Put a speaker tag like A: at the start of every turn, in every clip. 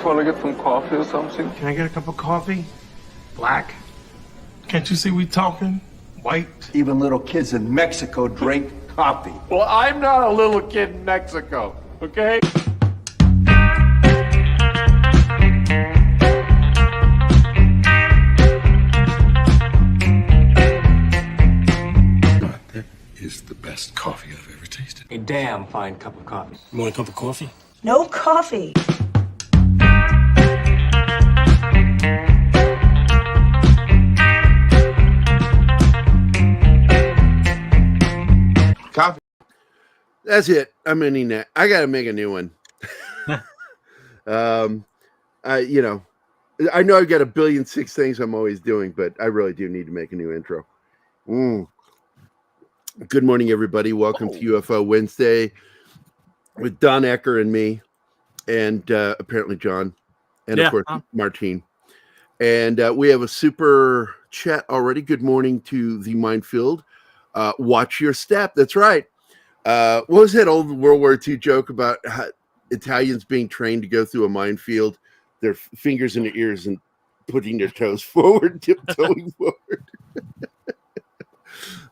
A: want to get some coffee or something?
B: Can I get a cup of coffee? Black? Can't you see we talking? White?
C: Even little kids in Mexico drink coffee.
A: Well, I'm not a little kid in Mexico, okay?
D: That is the best coffee I've ever tasted.
E: A damn fine cup of coffee.
D: You want a cup of coffee?
F: No coffee.
G: Coffee. That's it. I'm ending that. I got to make a new one. I know I've got 1,000,000,006 things I'm always doing, but I really do need to make a new intro. Good morning, everybody. Welcome to UFO Wednesday with Don Ecker and me, and apparently John, and of course Martine. And we have a super chat already. Good morning to the Minefield. Watch your step. That's right. What was that old World War II joke about how Italians being trained to go through a minefield, their fingers in their ears and putting their toes forward, tiptoeing forward?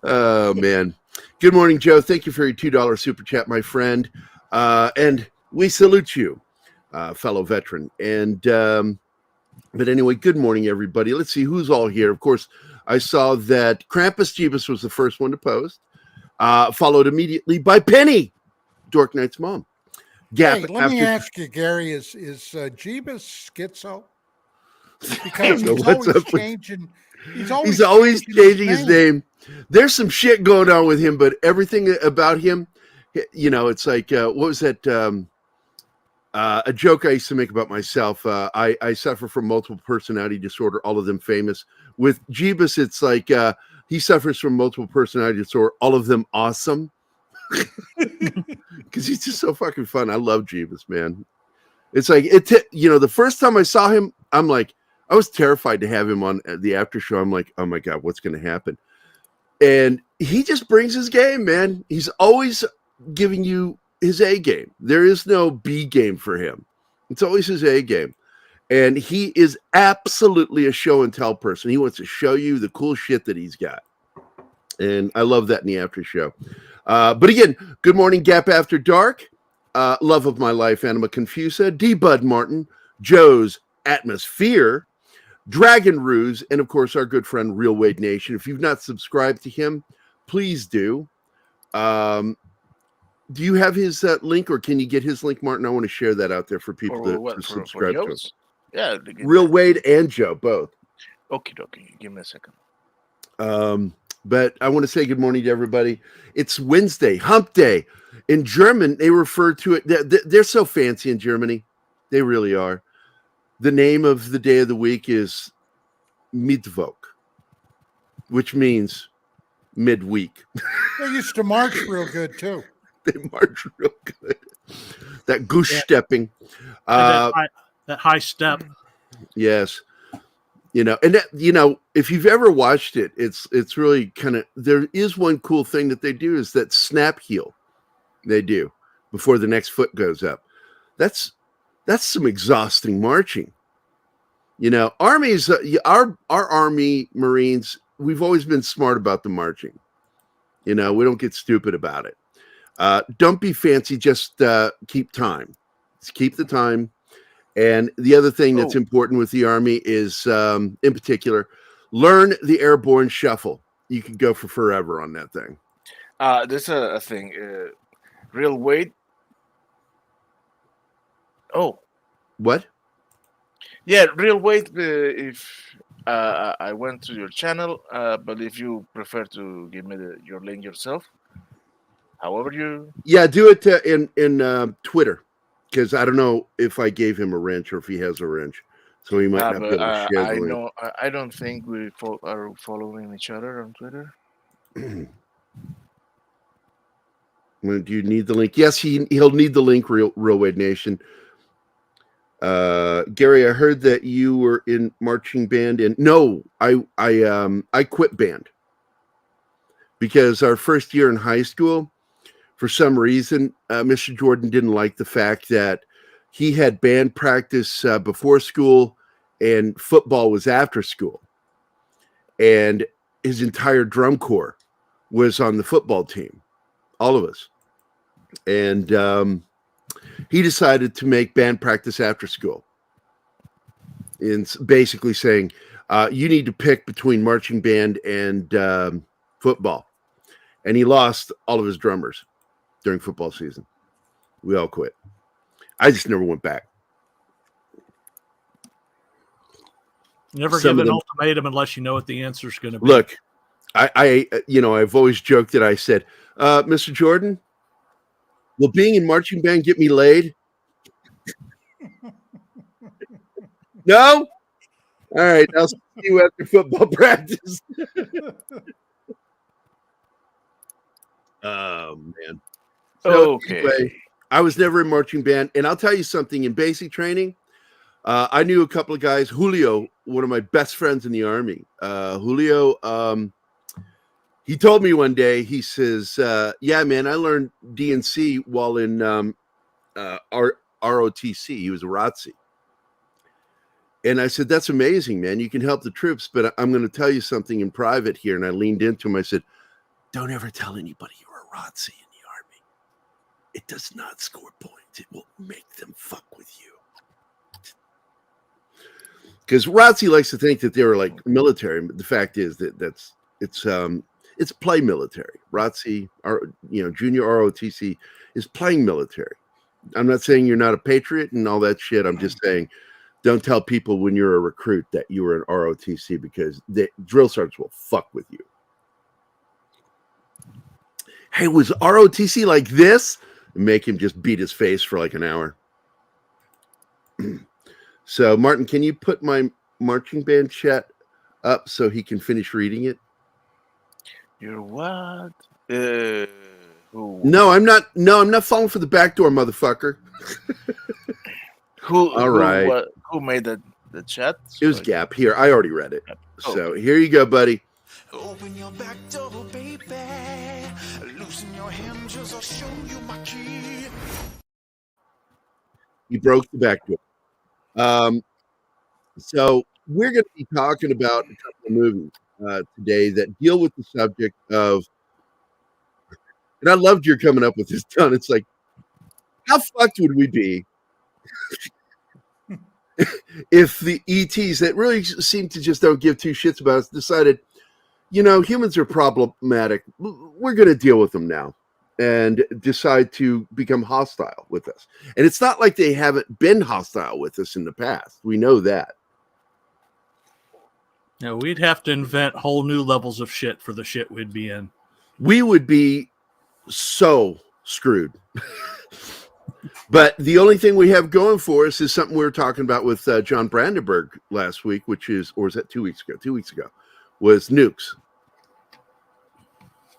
G: Oh, man. Good morning, Joe. Thank you for your $2 super chat, my friend. And we salute you, fellow veteran. And but anyway, good morning, everybody. Let's see who's all here. Of course, I saw that Krampus Jeebus was the first one to post, followed immediately by Penny, Dork Knight's mom.
H: Hey, let me ask you, Gary, is Jeebus schizo? Because he's
G: always changing his name. There's some shit going on with him, but everything about him, it's like, what was that? A joke I used to make about myself. I suffer from multiple personality disorder, all of them famous. With Jeebus, it's like he suffers from multiple personality disorder, all of them awesome. Because he's just so fucking fun. I love Jeebus, man. It's like, the first time I saw him, I'm like, I was terrified to have him on the after show. I'm like, oh my God, what's going to happen? And he just brings his game, man. He's always giving you his A game. There is no B game for him. It's always his A game. And he is absolutely a show and tell person. He wants to show you the cool shit that he's got. And I love that in the after show. But again, good morning, Gap After Dark. Love of my life, Anima Confusa, D. Bud Martin, Joe's Atmosphere, Dragon Ruse, and of course, our good friend, Real Wade Nation. If you've not subscribed to him, please do. Do you have his link, or can you get his link, Martin? I want to share that out there for people to subscribe to him.
I: Yeah,
G: Real Wade and Joe, both.
I: Okie dokie. Give me a second.
G: But I want to say good morning to everybody. It's Wednesday, Hump Day. In German, they refer to it. They're so fancy in Germany. They really are. The name of the day of the week is Mittwoch, which means midweek.
H: They used to march real good, too.
G: They march real good. That goose stepping.
J: That high step.
G: Yes. And that, if you've ever watched it, it's really kind of, there is one cool thing that they do is that snap heel they do before the next foot goes up. That's some exhausting marching. Armies, our Army Marines, we've always been smart about the marching. We don't get stupid about it. Don't be fancy, just keep time. Just keep the time. And the other thing that's important with the Army is, in particular, learn the airborne shuffle. You can go for forever on that thing.
I: There's a thing. Real Wade. Oh.
G: What?
I: Yeah, Real Wade. If I went to your channel, but if you prefer to give me your link yourself, however you.
G: Yeah, do it in Twitter. Because I don't know if I gave him a wrench or if he has a wrench, so he might not be able to share the link.
I: I don't think we are following each other on Twitter.
G: Do you need the link? Yes, he'll need the link. Real Wade Nation. Gary, I heard that you were in marching band, and no, I quit band because our first year in high school. For some reason, Mr. Jordan didn't like the fact that he had band practice before school, and football was after school. And his entire drum corps was on the football team, all of us. And he decided to make band practice after school. And basically saying, you need to pick between marching band and football. And he lost all of his drummers during football season. We all quit. I just never went back.
J: Never
G: Some
J: give
G: of
J: an
G: them-
J: ultimatum unless you know what the answer is going to be.
G: Look, I've always joked that I said, Mr. Jordan, will being in marching band get me laid? No? All right, I'll see you after football practice. Oh, man. So
I: Okay.
G: anyway, I was never in marching band. And I'll tell you something, in basic training, I knew a couple of guys. Julio, one of my best friends in the Army. Julio, he told me one day, he says, yeah, man, I learned DNC while in ROTC. He was a ROTC. And I said, that's amazing, man. You can help the troops, but I'm going to tell you something in private here. And I leaned into him. I said, don't ever tell anybody you're a ROTC in the Army. It does not score points. It will make them fuck with you. Because ROTC likes to think that they were like military, but the fact is that it's play military. ROTC, or junior ROTC is playing military. I'm not saying you're not a patriot and all that shit. I'm just saying, don't tell people when you're a recruit that you were an ROTC, because the drill sergeants will fuck with you. Hey, was ROTC like this? And make him just beat his face for like an hour. So, Martin, can you put my marching band chat up so he can finish reading it?
I: You're what? Who?
G: No, I'm not. No, I'm not falling for the back door, motherfucker.
I: All
G: right.
I: Who made the chat?
G: It was Gap. Here, I already read it.
I: Oh.
G: So here you go, buddy.
F: Open your back door, baby. Loosen your hinges, I'll show you my key.
G: He broke the back door. So we're going to be talking about a couple of movies today that deal with the subject of, and I loved your coming up with this, Don. It's like, how fucked would we be if the E.T.s that really seem to just don't give two shits about us decided, humans are problematic. We're going to deal with them now, and decide to become hostile with us. And it's not like they haven't been hostile with us in the past. We know that.
J: Now, we'd have to invent whole new levels of shit for the shit we'd be in.
G: We would be so screwed. But the only thing we have going for us is something we were talking about with John Brandenburg last week, or was that 2 weeks ago? 2 weeks ago, was nukes.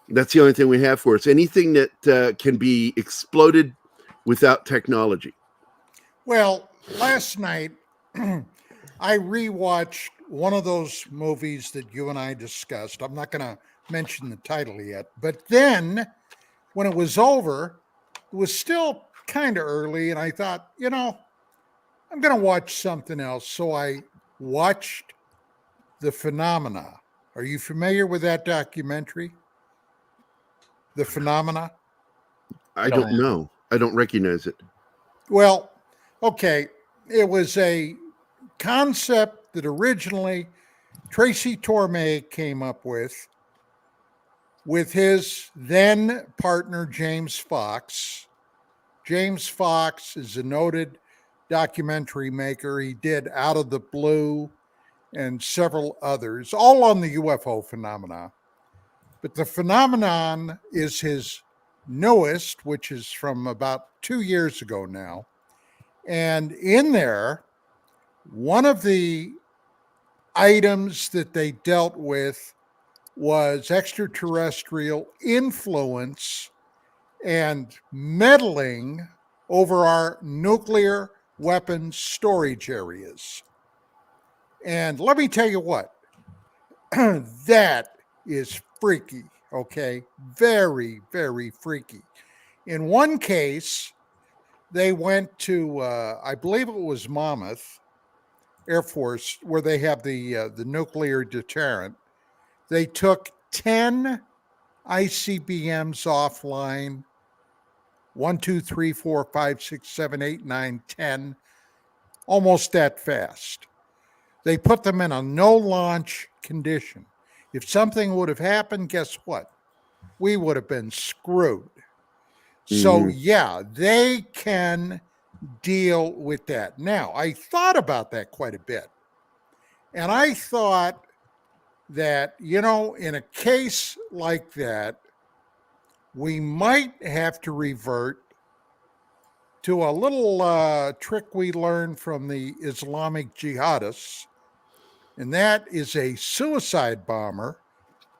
G: That's the only thing we have for us. Anything that can be exploded without technology.
H: Well, last night I rewatched one of those movies that you and I discussed. I'm not going to mention the title yet, but then when it was over, it was still kind of early, and I thought, I'm going to watch something else. So I watched The Phenomena. Are you familiar with that documentary? The Phenomena?
G: I don't know. I don't recognize it.
H: Well, okay. It was a concept that originally Tracy Torme came up with his then partner, James Fox. James Fox is a noted documentary maker. He did Out of the Blue and several others, all on the UFO phenomena. But the phenomenon is his newest, which is from about 2 years ago now. And in there, one of the items that they dealt with was extraterrestrial influence and meddling over our nuclear weapons storage areas. And let me tell you what, that is freaky, okay? Very, very freaky. In one case, they went to, I believe it was Monmouth Air Force, where they have the nuclear deterrent. They took 10 ICBMs offline. 1, 2, 3, 4, 5, 6, 7, 8, 9, 10, almost that fast. They put them in a no launch condition. If something would have happened, guess what? We would have been screwed. So, yeah, they can deal with that. Now, I thought about that quite a bit. And I thought that, in a case like that, we might have to revert to a little trick we learned from the Islamic jihadists, and that is a suicide bomber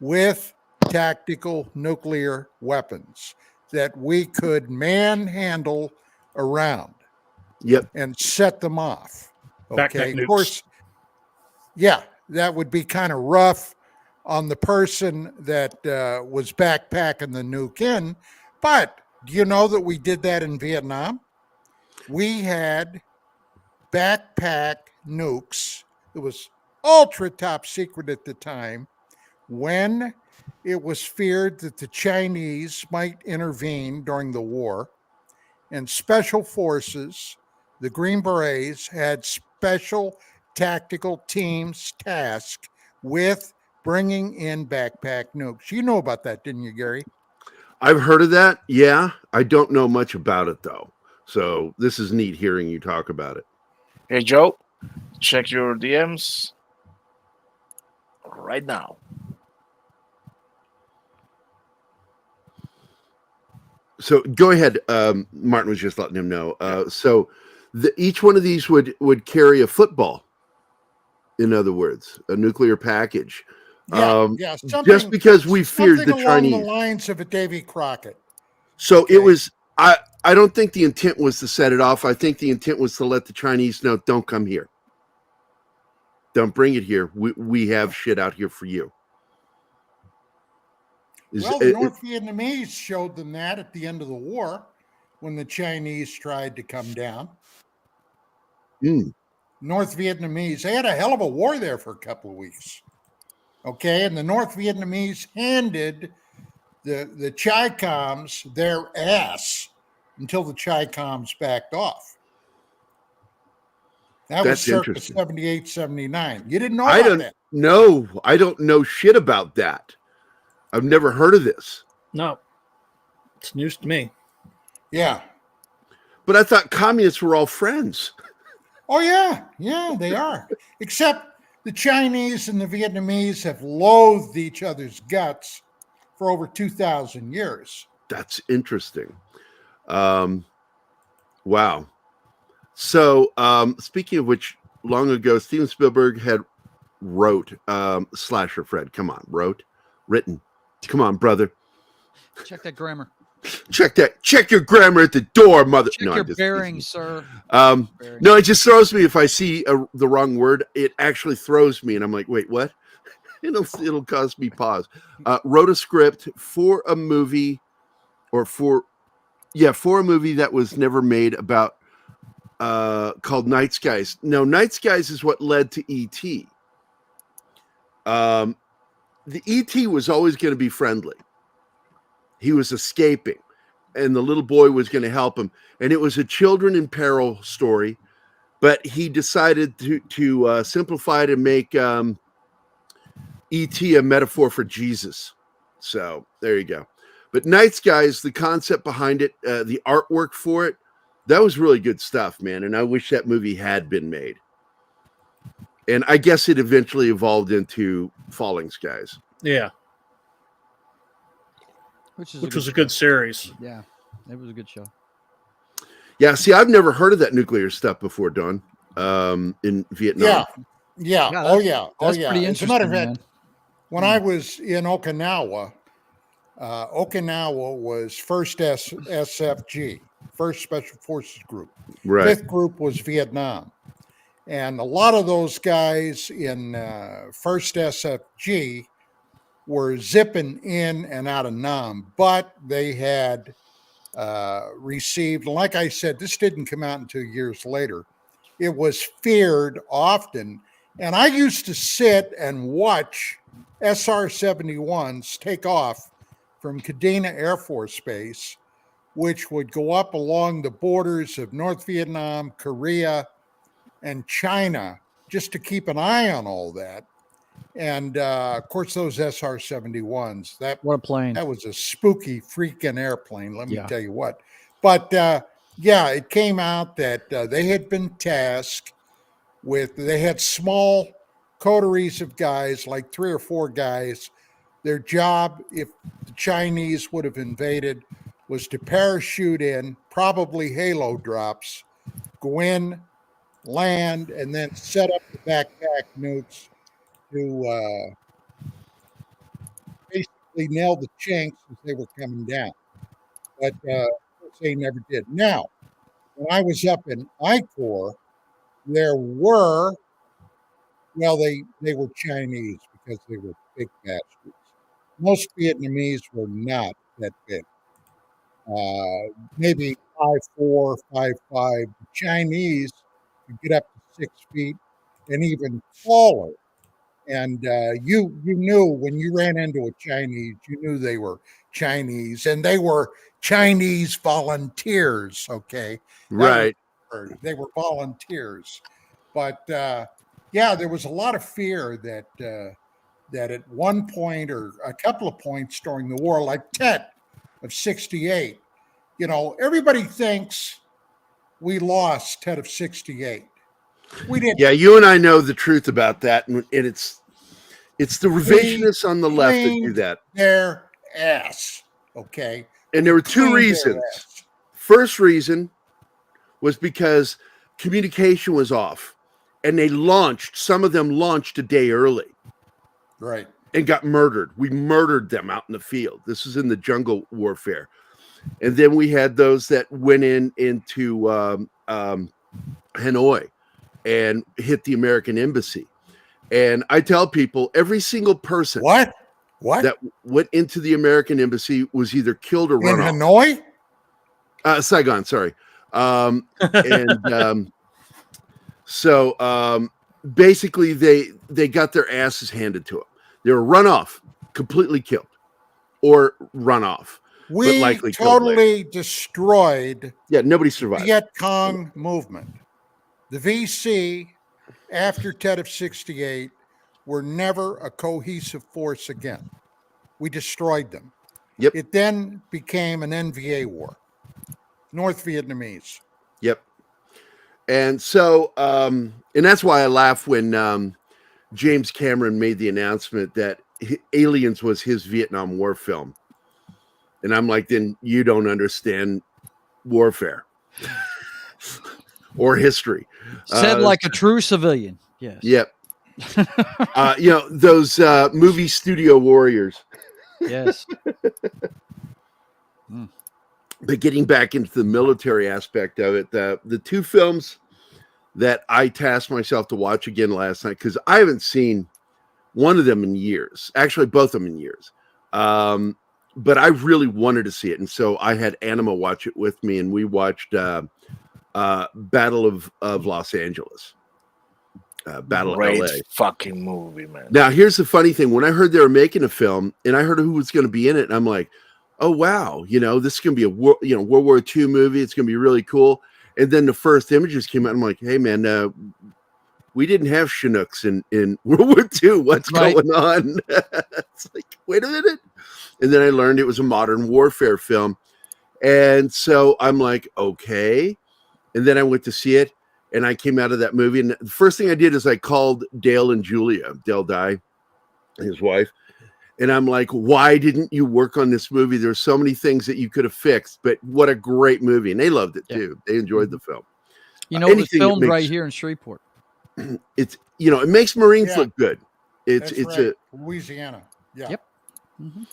H: with tactical nuclear weapons that we could manhandle around.
G: Yep.
H: And set them off.
J: Backpack
H: Okay.
J: nukes.
H: Of course, yeah, that would be kind of rough on the person that was backpacking the nuke in. But do you know that we did that in Vietnam? We had backpack nukes. It was ultra top secret at the time when it was feared that the Chinese might intervene during the war. And special forces, the Green Berets, had special tactical teams tasked with bringing in backpack nukes. You know about that, didn't you, Gary?
G: I've heard of that. Yeah. I don't know much about it, though. So this is neat hearing you talk about it.
I: Hey, Joe, check your DMs right now.
G: So go ahead. Martin was just letting him know. So each one of these would carry a football. In other words, a nuclear package. Just because we feared the Chinese.
H: Along the lines of a Davy Crockett.
G: So it was. I don't think the intent was to set it off. I think the intent was to let the Chinese know, don't come here. Don't bring it here. We have shit out here for you.
H: The North Vietnamese showed them that at the end of the war when the Chinese tried to come down. North Vietnamese, they had a hell of a war there for a couple of weeks. Okay, and the North Vietnamese handed the Chi-Coms their ass until the Chi-Coms backed off. That was circa 78, 79. You didn't know about that?
G: No, I don't know shit about that. I've never heard of this.
J: No, it's news to me.
H: Yeah.
G: But I thought communists were all friends.
H: Oh, yeah. Yeah, they are. Except the Chinese and the Vietnamese have loathed each other's guts for over 2,000 years.
G: That's interesting. Wow. So, speaking of which, long ago, Steven Spielberg had wrote Slasher Fred. Come on, written. Come on, brother.
K: Check that grammar.
G: Check your grammar at the door, mother.
K: Check your bearings, sir.
G: No, it just throws me if I see the wrong word. It actually throws me, and I'm like, wait, what? It'll cause me pause. Wrote a script for a movie, for a movie that was never made about called Night Skies. No, Night Skies is what led to E.T. The E.T. was always going to be friendly. He was escaping, and the little boy was going to help him. And it was a children in peril story, but he decided to simplify it and make E.T. a metaphor for Jesus. So there you go. But Night Skies, the concept behind it, the artwork for it, that was really good stuff, man. And I wish that movie had been made. And I guess it eventually evolved into Falling Skies.
J: Yeah.
K: Which
J: was a good series.
K: Yeah, it was a good show.
G: Yeah, see, I've never heard of that nuclear stuff before, Don, in Vietnam.
H: Yeah. Oh, yeah.
K: That's pretty interesting.
H: As a matter of fact, when I was in Okinawa, Okinawa was first SFG, First Special Forces Group.
G: Right.
H: Fifth group was Vietnam. And a lot of those guys in First SFG were zipping in and out of Nam, but they had received. Like I said, this didn't come out until years later. It was feared often. And I used to sit and watch SR-71s take off from Kadena Air Force Base, which would go up along the borders of North Vietnam, Korea, and China, just to keep an eye on all that. And of course, those SR-71s,
K: What a plane.
H: that was a spooky freaking airplane, let me
K: Yeah.
H: tell you what. But yeah, it came out that they had been tasked with, they had small coteries of guys, like 3 or 4 guys. Their job, if the Chinese would have invaded, was to parachute in, probably halo drops, go in, land, and then set up the backpack nukes to basically nail the chinks as they were coming down. But of course they never did. Now, when I was up in I Corps, there were, well, they were Chinese because they were big bastards. Most Vietnamese were not that big. Maybe 5'4", 5'5". The Chinese could get up to 6 feet and even taller. And you knew when you ran into a Chinese, you knew they were Chinese, and they were Chinese volunteers. Okay,
G: Right.
H: they were volunteers, but yeah, there was a lot of fear that at one point or a couple of points during the war, like Tet of '68, you know, everybody thinks we lost Tet of '68. We didn't.
G: Yeah, you and I know the truth about that, and it's the revisionists on the left that do
H: cleaned
G: that.
H: Their ass, okay.
G: And there were 2
H: Cleaned their
G: reasons.
H: ass.
G: First reason was because communication was off, and some of them launched a day early.
H: Right.
G: And got murdered. We murdered them out in the field. This is in the jungle warfare. And then we had those that went into Hanoi and hit the American embassy. And I tell people, every single person
H: What
G: that went into the American embassy was either killed or
H: in
G: run off.
H: Hanoi?
G: Saigon, sorry. So basically they got their asses handed to them. They were run off, completely killed, or run off.
H: We
G: but likely killed later.
H: totally destroyed
G: Yeah, nobody survived.
H: Viet Cong movement. The VC, after Tet of '68, were never a cohesive force again. We destroyed them.
G: Yep.
H: It then became an NVA war, North Vietnamese.
G: Yep. And so, and that's why I laugh when James Cameron made the announcement that Aliens was his Vietnam War film. And I'm like, then you don't understand warfare or history.
K: Said like a true civilian. Yes.
G: Yep. You know, those movie studio warriors.
K: Yes.
G: But getting back into the military aspect of it, the 2 films that I tasked myself to watch again last night, because I haven't seen one of them in years, actually both of them in years. But I really wanted to see it. And so I had Anima watch it with me, and we watched Battle of Los Angeles. Battle
I: Great
G: of LA.
I: fucking movie, man.
G: Now, here's the funny thing. When I heard they were making a film and I heard who was going to be in it, and I'm like, oh, wow, you know, this is going to be a World War II movie. It's going to be really cool. And then the first images came out. I'm like, hey, man, we didn't have Chinooks in World War II. What's going on? It's like, wait a minute. And then I learned it was a modern warfare film. And so I'm like, okay. And then I went to see it. And I came out of that movie. And the first thing I did is I called Dale and Julia, Dale Dye, his wife. And I'm like, why didn't you work on this movie? There's so many things that you could have fixed, but what a great movie. And they loved it too. They enjoyed the film.
K: You know, it was filmed right here in Shreveport.
G: It's, you know, it makes Marines look good. It's
H: right. Louisiana. Yeah.
K: Yep. Mm-hmm.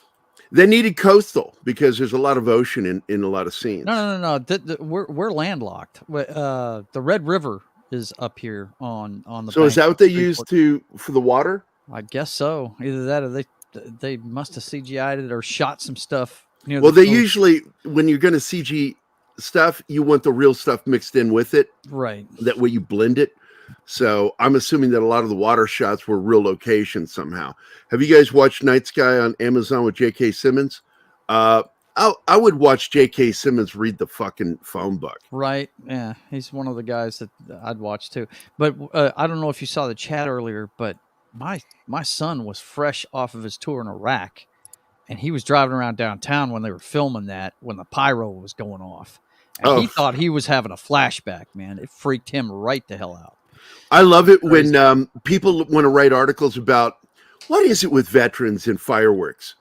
G: They needed coastal because there's a lot of ocean in a lot of scenes.
K: No. We're landlocked. The Red River is up here on the.
G: So is that what they used for the water?
K: I guess so. Either that or they must have CGI'd it or shot some stuff near
G: Well,
K: the
G: they
K: coast.
G: usually, when you're going to CG stuff, you want the real stuff mixed in with it.
K: Right.
G: That way you blend it. So I'm assuming that a lot of the water shots were real locations somehow. Have you guys watched Night Sky on Amazon with J.K. Simmons? I would watch J.K. Simmons read the fucking phone book.
K: Right. Yeah. He's one of the guys that I'd watch too. But I don't know if you saw the chat earlier, but my son was fresh off of his tour in Iraq, and he was driving around downtown when they were filming that, when the pyro was going off. And he thought he was having a flashback, man. It freaked him right the hell out.
G: I love it when people want to write articles about what is it with veterans and fireworks.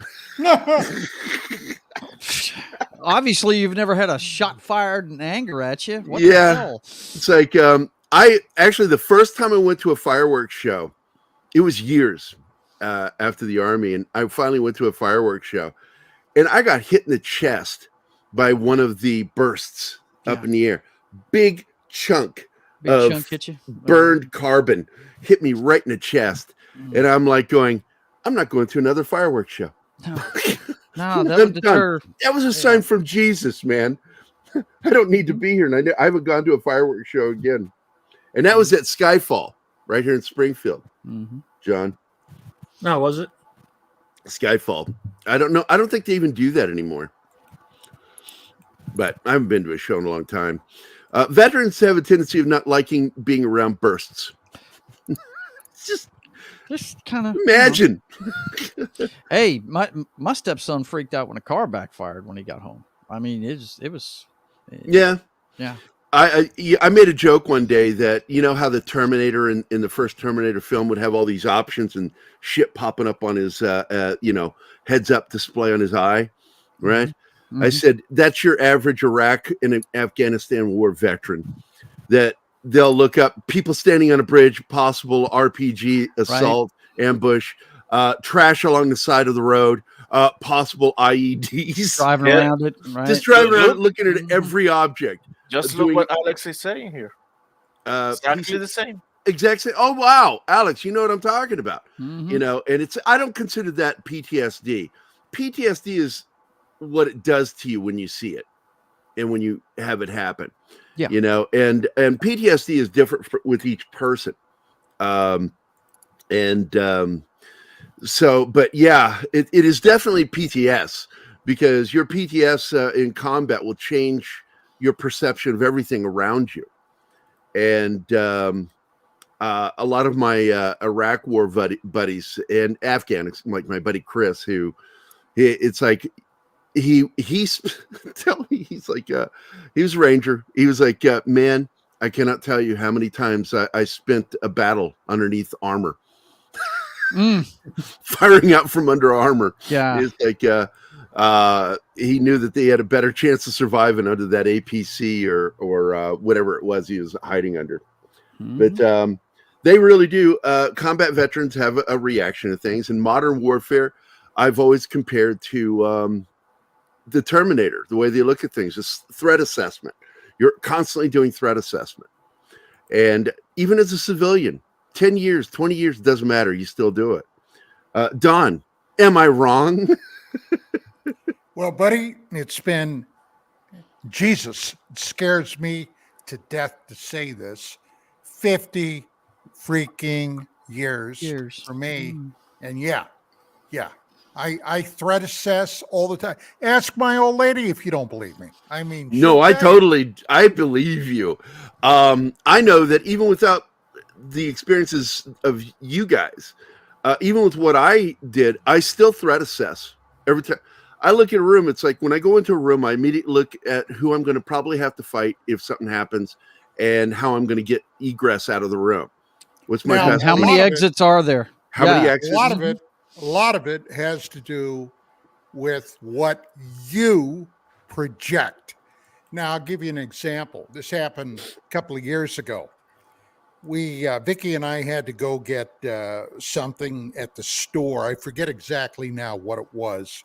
K: Obviously, you've never had a shot fired in anger at you. What
G: Yeah.
K: the hell?
G: It's like I actually, the first time I went to a fireworks show, it was years after the Army, and I finally went to a fireworks show, and I got hit in the chest by one of the bursts up in the air. Big chunk of
K: hit you?
G: burned carbon hit me right in the chest, and I'm like going, I'm not going to another fireworks show.
K: No, that would deter.
G: That was a sign from Jesus, man. I don't need to be here, and I haven't gone to a fireworks show again. And that was at Skyfall, right here in Springfield. John,
J: No, was it?
G: Skyfall. I don't know. I don't think they even do that anymore. But I haven't been to a show in a long time. Veterans have a tendency of not liking being around bursts. It's
K: just kind of
G: imagine.
K: Hey, my stepson freaked out when a car backfired when he got home. I mean, it was.
G: Yeah.
K: Yeah.
G: I made a joke one day that, you know how the Terminator in the first Terminator film would have all these options and shit popping up on his heads up display on his eye, right? I said that's your average Iraq and Afghanistan war veteran, that they'll look up people standing on a bridge, possible RPG assault, ambush, trash along the side of the road, possible IEDs,
K: driving around it, right?
G: Just driving around looking at every object.
I: Just look what Alex is saying here. Exactly the same.
G: Exactly. Oh wow, Alex, you know what I'm talking about. You know, and I don't consider that PTSD. PTSD is what it does to you when you see it and when you have it happen.
K: Yeah.
G: You know, and PTSD is different with each person. So, but yeah, it is definitely PTS, because your PTS in combat will change your perception of everything around you. And a lot of my Iraq war buddies and Afghans, like my buddy Chris, it's like he's telling me, he's like he was a Ranger. He was like, man, I cannot tell you how many times I spent a battle underneath armor. Firing out from under armor.
K: Yeah.
G: It's like he knew that they had a better chance of surviving under that APC or whatever it was he was hiding under. But they really do. Combat veterans have a reaction to things. In modern warfare, I've always compared to the Terminator, the way they look at things, is threat assessment. You're constantly doing threat assessment. And even as a civilian, 10 years, 20 years, doesn't matter. You still do it. Don, am I wrong?
H: Well, buddy, it's been, Jesus, it scares me to death to say this, 50 freaking years for me. And yeah, I threat assess all the time. Ask my old lady if you don't believe me. I mean,
G: no, I believe you. I know that even without the experiences of you guys, even with what I did, I still threat assess every time I look at a room. It's like when I go into a room, I immediately look at who I'm going to probably have to fight if something happens, and how I'm going to get egress out of the room. What's my best?
K: How many exits are there?
G: How many exits?
H: A lot of it has to do with what you project. Now, I'll give you an example. This happened a couple of years ago. Vicky and I had to go get something at the store. I forget exactly now what it was.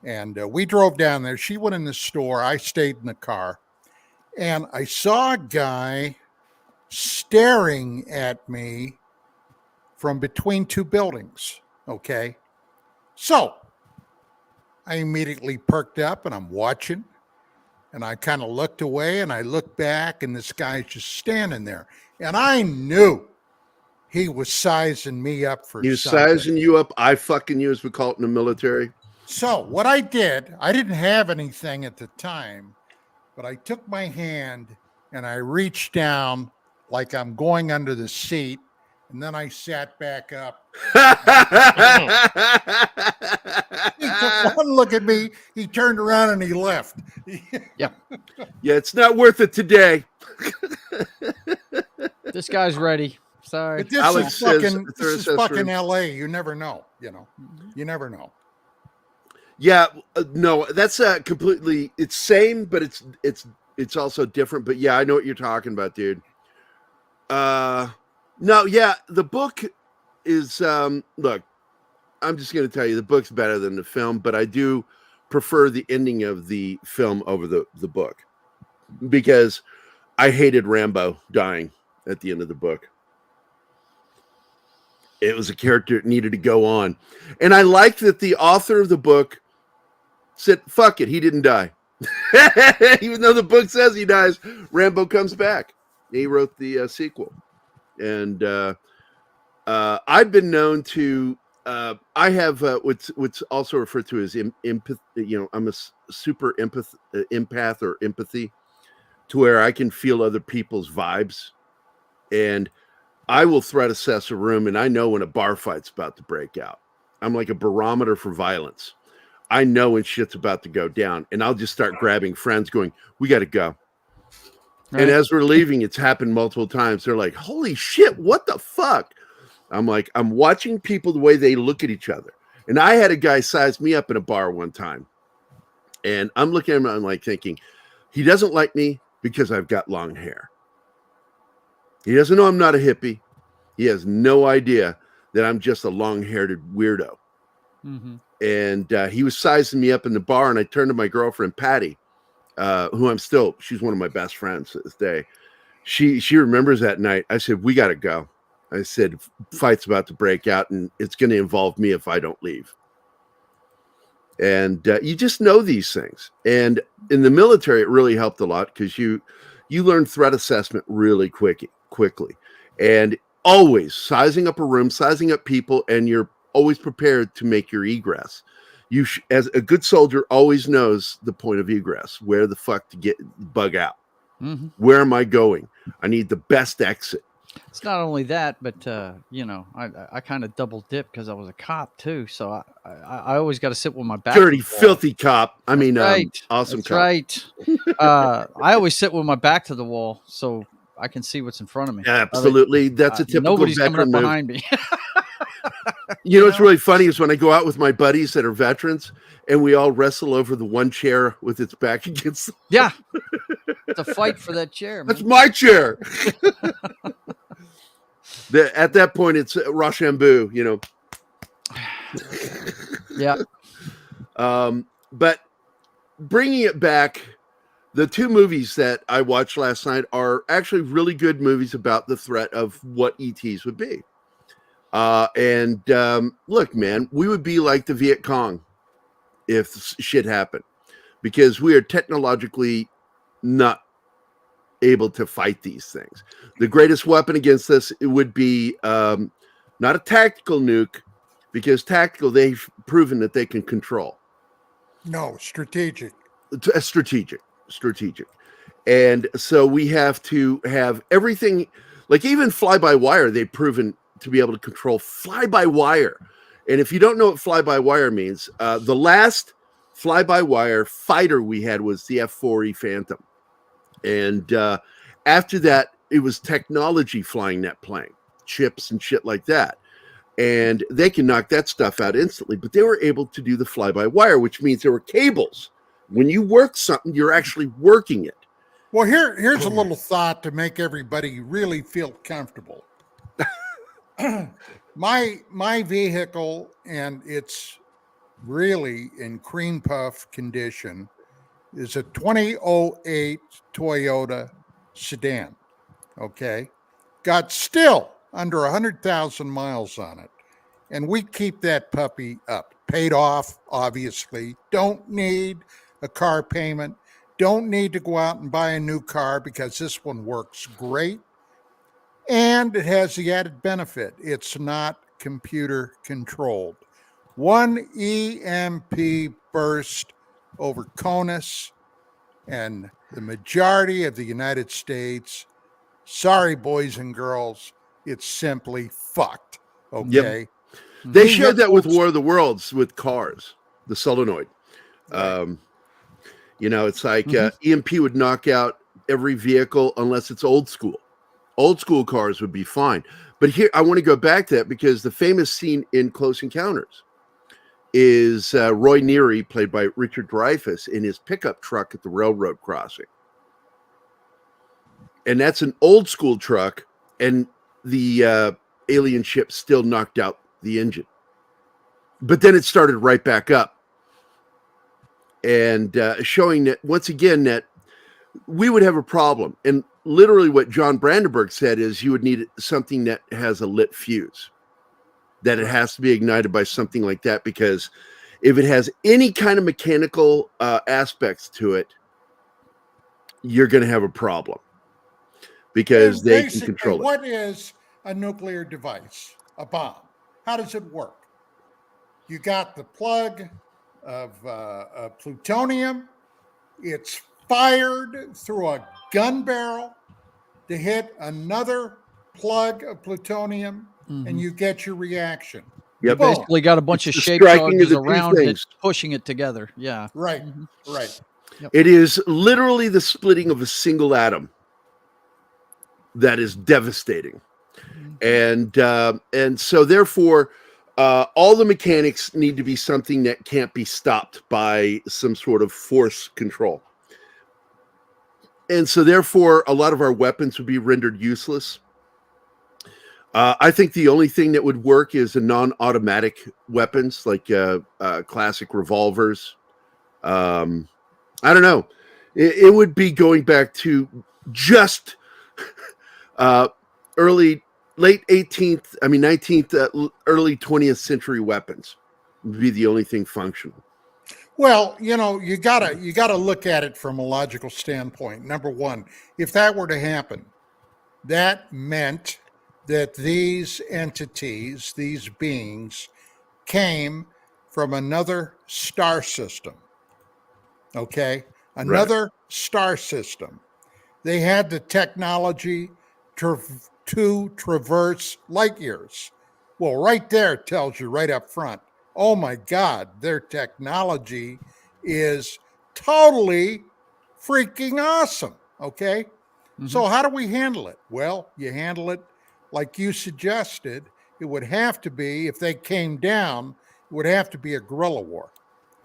H: And we drove down there. She went in the store. I stayed in the car. And I saw a guy staring at me from between two buildings. Okay. So I immediately perked up and I'm watching. And I kind of looked away and I looked back and this guy's just standing there. And I knew he was sizing me up for
G: He was
H: something.
G: sizing you up. I fucking you, as we call it in the military.
H: So what I did, I didn't have anything at the time, but I took my hand and I reached down like I'm going under the seat. And then I sat back up. He took one look at me. He turned around and he left.
K: Yeah.
G: Yeah, it's not worth it today.
K: This guy's ready. Sorry.
H: But this
G: Alex
H: is
G: says-
H: fucking, this is
G: says
H: fucking
G: for-
H: LA. You never know. You know, you never know.
G: Yeah, no, that's completely. It's same, but it's also different. But yeah, I know what you're talking about, dude. No, yeah, the book is. Look, I'm just going to tell you, the book's better than the film, but I do prefer the ending of the film over the book because I hated Rambo dying at the end of the book. It was a character that needed to go on, and I liked that the author of the book said, fuck it, he didn't die. Even though the book says he dies, Rambo comes back. He wrote the sequel. And I've been known to, I have what's also referred to as empathy. You know, I'm a super empath or empathy, to where I can feel other people's vibes. And I will threat assess a room, and I know when a bar fight's about to break out. I'm like a barometer for violence. I know when shit's about to go down, and I'll just start grabbing friends going, we got to go. Right. And as we're leaving, it's happened multiple times. They're like, holy shit, what the fuck? I'm like, I'm watching people the way they look at each other. And I had a guy size me up in a bar one time. And I'm looking at him, I'm like thinking, he doesn't like me because I've got long hair. He doesn't know I'm not a hippie. He has no idea that I'm just a long-haired weirdo. Mm-hmm. And he was sizing me up in the bar, and I turned to my girlfriend, Patty, who she's one of my best friends to this day. She remembers that night. I said, we got to go. I said, fight's about to break out, and it's going to involve me if I don't leave. And you just know these things. And in the military, it really helped a lot because you learn threat assessment really quickly. And always sizing up a room, sizing up people, and you're always prepared to make your egress. You as a good soldier always knows the point of egress, where the fuck to bug out. Mm-hmm. Where am I going? I need the best exit.
K: It's not only that, but I kind of double dip because I was a cop too. So I always got to sit with my back.
G: Dirty, filthy cop. I mean,
K: right.
G: Awesome
K: That's
G: cop.
K: Right. I always sit with my back to the wall so I can see what's in front of me.
G: Absolutely. That's a typical
K: nobody's coming up
G: move.
K: behind me.
G: You know what's really funny is when I go out with my buddies that are veterans and we all wrestle over the one chair with its back against the wall.
K: Yeah. It's a fight for that chair, man.
G: That's my chair. At that point, it's Rochambeau, you know.
K: Yeah.
G: But bringing it back, the two movies that I watched last night are actually really good movies about the threat of what E.T.s would be. Look, man, we would be like the Viet Cong if shit happened, because we are technologically not able to fight these things. The greatest weapon against this, it would be not a tactical nuke, because tactical, they've proven that they can control.
H: No, strategic.
G: Strategic. And so we have to have everything, like even fly-by-wire, they've proven to be able to control fly-by-wire. And if you don't know what fly-by-wire means, the last fly-by-wire fighter we had was the F-4E Phantom. And after that, it was technology flying that plane, chips and shit like that. And they can knock that stuff out instantly, but they were able to do the fly-by-wire, which means there were cables. When you work something, you're actually working it.
H: Well, here's a little thought to make everybody really feel comfortable. My vehicle, and it's really in cream puff condition, is a 2008 Toyota sedan. Okay, got still under 100,000 miles on it, and we keep that puppy up. paid off, obviously. Don't need a car payment. Don't need to go out and buy a new car because this one works great. And it has the added benefit. It's not computer controlled. One EMP burst over Conus and the majority of the United States. Sorry, boys and girls. It's simply fucked. Okay.
G: Yep. They
H: He
G: showed
H: hit
G: that with
H: those-
G: War of the Worlds with cars, the solenoid.
H: Right.
G: It's like EMP would knock out every vehicle unless it's old school. Old school cars would be fine. But here, I want to go back to that because the famous scene in Close Encounters is Roy Neary, played by Richard Dreyfuss, in his pickup truck at the railroad crossing. And that's an old school truck, and the alien ship still knocked out the engine. But then it started right back up. And showing that, once again, that we would have a problem. And literally what John Brandenburg said is you would need something that has a lit fuse, that it has to be ignited by something like that, because if it has any kind of mechanical aspects to it, you're going to have a problem because
H: And
G: they can
H: basically,
G: control it.
H: What is a nuclear device? A bomb. How does it work? You got the plug of plutonium. It's fired through a gun barrel to hit another plug of plutonium, and you get your reaction.
G: Yep.
H: Boom.
K: Basically got a bunch of
G: It's the
K: shape
G: striking of
K: charges
G: the two
K: around it,
G: things.
K: pushing it together. Yeah.
H: Right, right.
G: It is literally the splitting of a single atom that is devastating. And so therefore, all the mechanics need to be something that can't be stopped by some sort of force control. And so therefore, a lot of our weapons would be rendered useless. I think the only thing that would work is a non-automatic weapons, like classic revolvers. I don't know. It would be going back to just late 19th, early 20th century weapons would be the only thing functional.
H: Well, you gotta look at it from a logical standpoint. Number one, if that were to happen, that meant that these entities, these beings, came from another star system. Okay? Another star system. They had the technology to traverse light years. Well, right there tells you right up front, oh my God, their technology is totally freaking awesome. Okay? So how do we handle it? Well, you handle it like you suggested. It would have to be, if they came down, it would have to be a guerrilla war.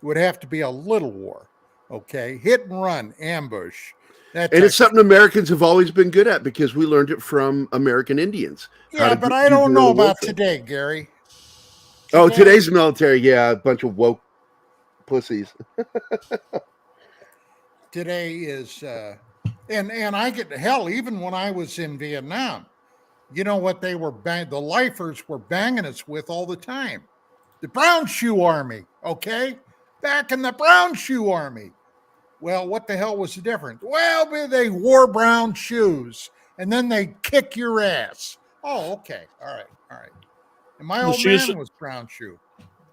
H: It would have to be a little war. Okay? Hit and run, ambush.
G: And it's something Americans have always been good at because we learned it from American Indians.
H: Yeah, but I don't know about today, Gary.
G: Oh, today's military, yeah, a bunch of woke pussies.
H: Today is, and I get hell, even when I was in Vietnam, you know what they were the lifers were banging us with all the time? The brown shoe army, okay? Back in the brown shoe army. Well, what the hell was the difference? Well, they wore brown shoes and then they kick your ass. Oh, okay. All right. And my old man was brown shoe.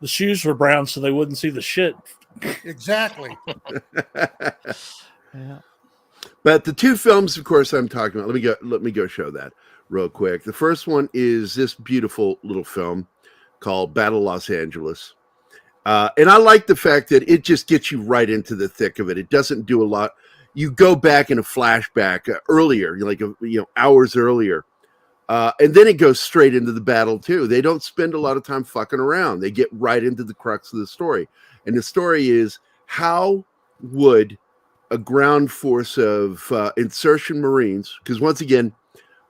J: The shoes were brown so they wouldn't see the shit.
H: Exactly.
K: Yeah.
G: But the two films, of course, I'm talking about, let me go show that real quick. The first one is this beautiful little film called Battle Los Angeles. And I like the fact that it just gets you right into the thick of it. It doesn't do a lot. You go back in a flashback earlier, like hours earlier, and then it goes straight into the battle too. They don't spend a lot of time fucking around. They get right into the crux of the story. And the story is, how would a ground force of insertion Marines, because once again,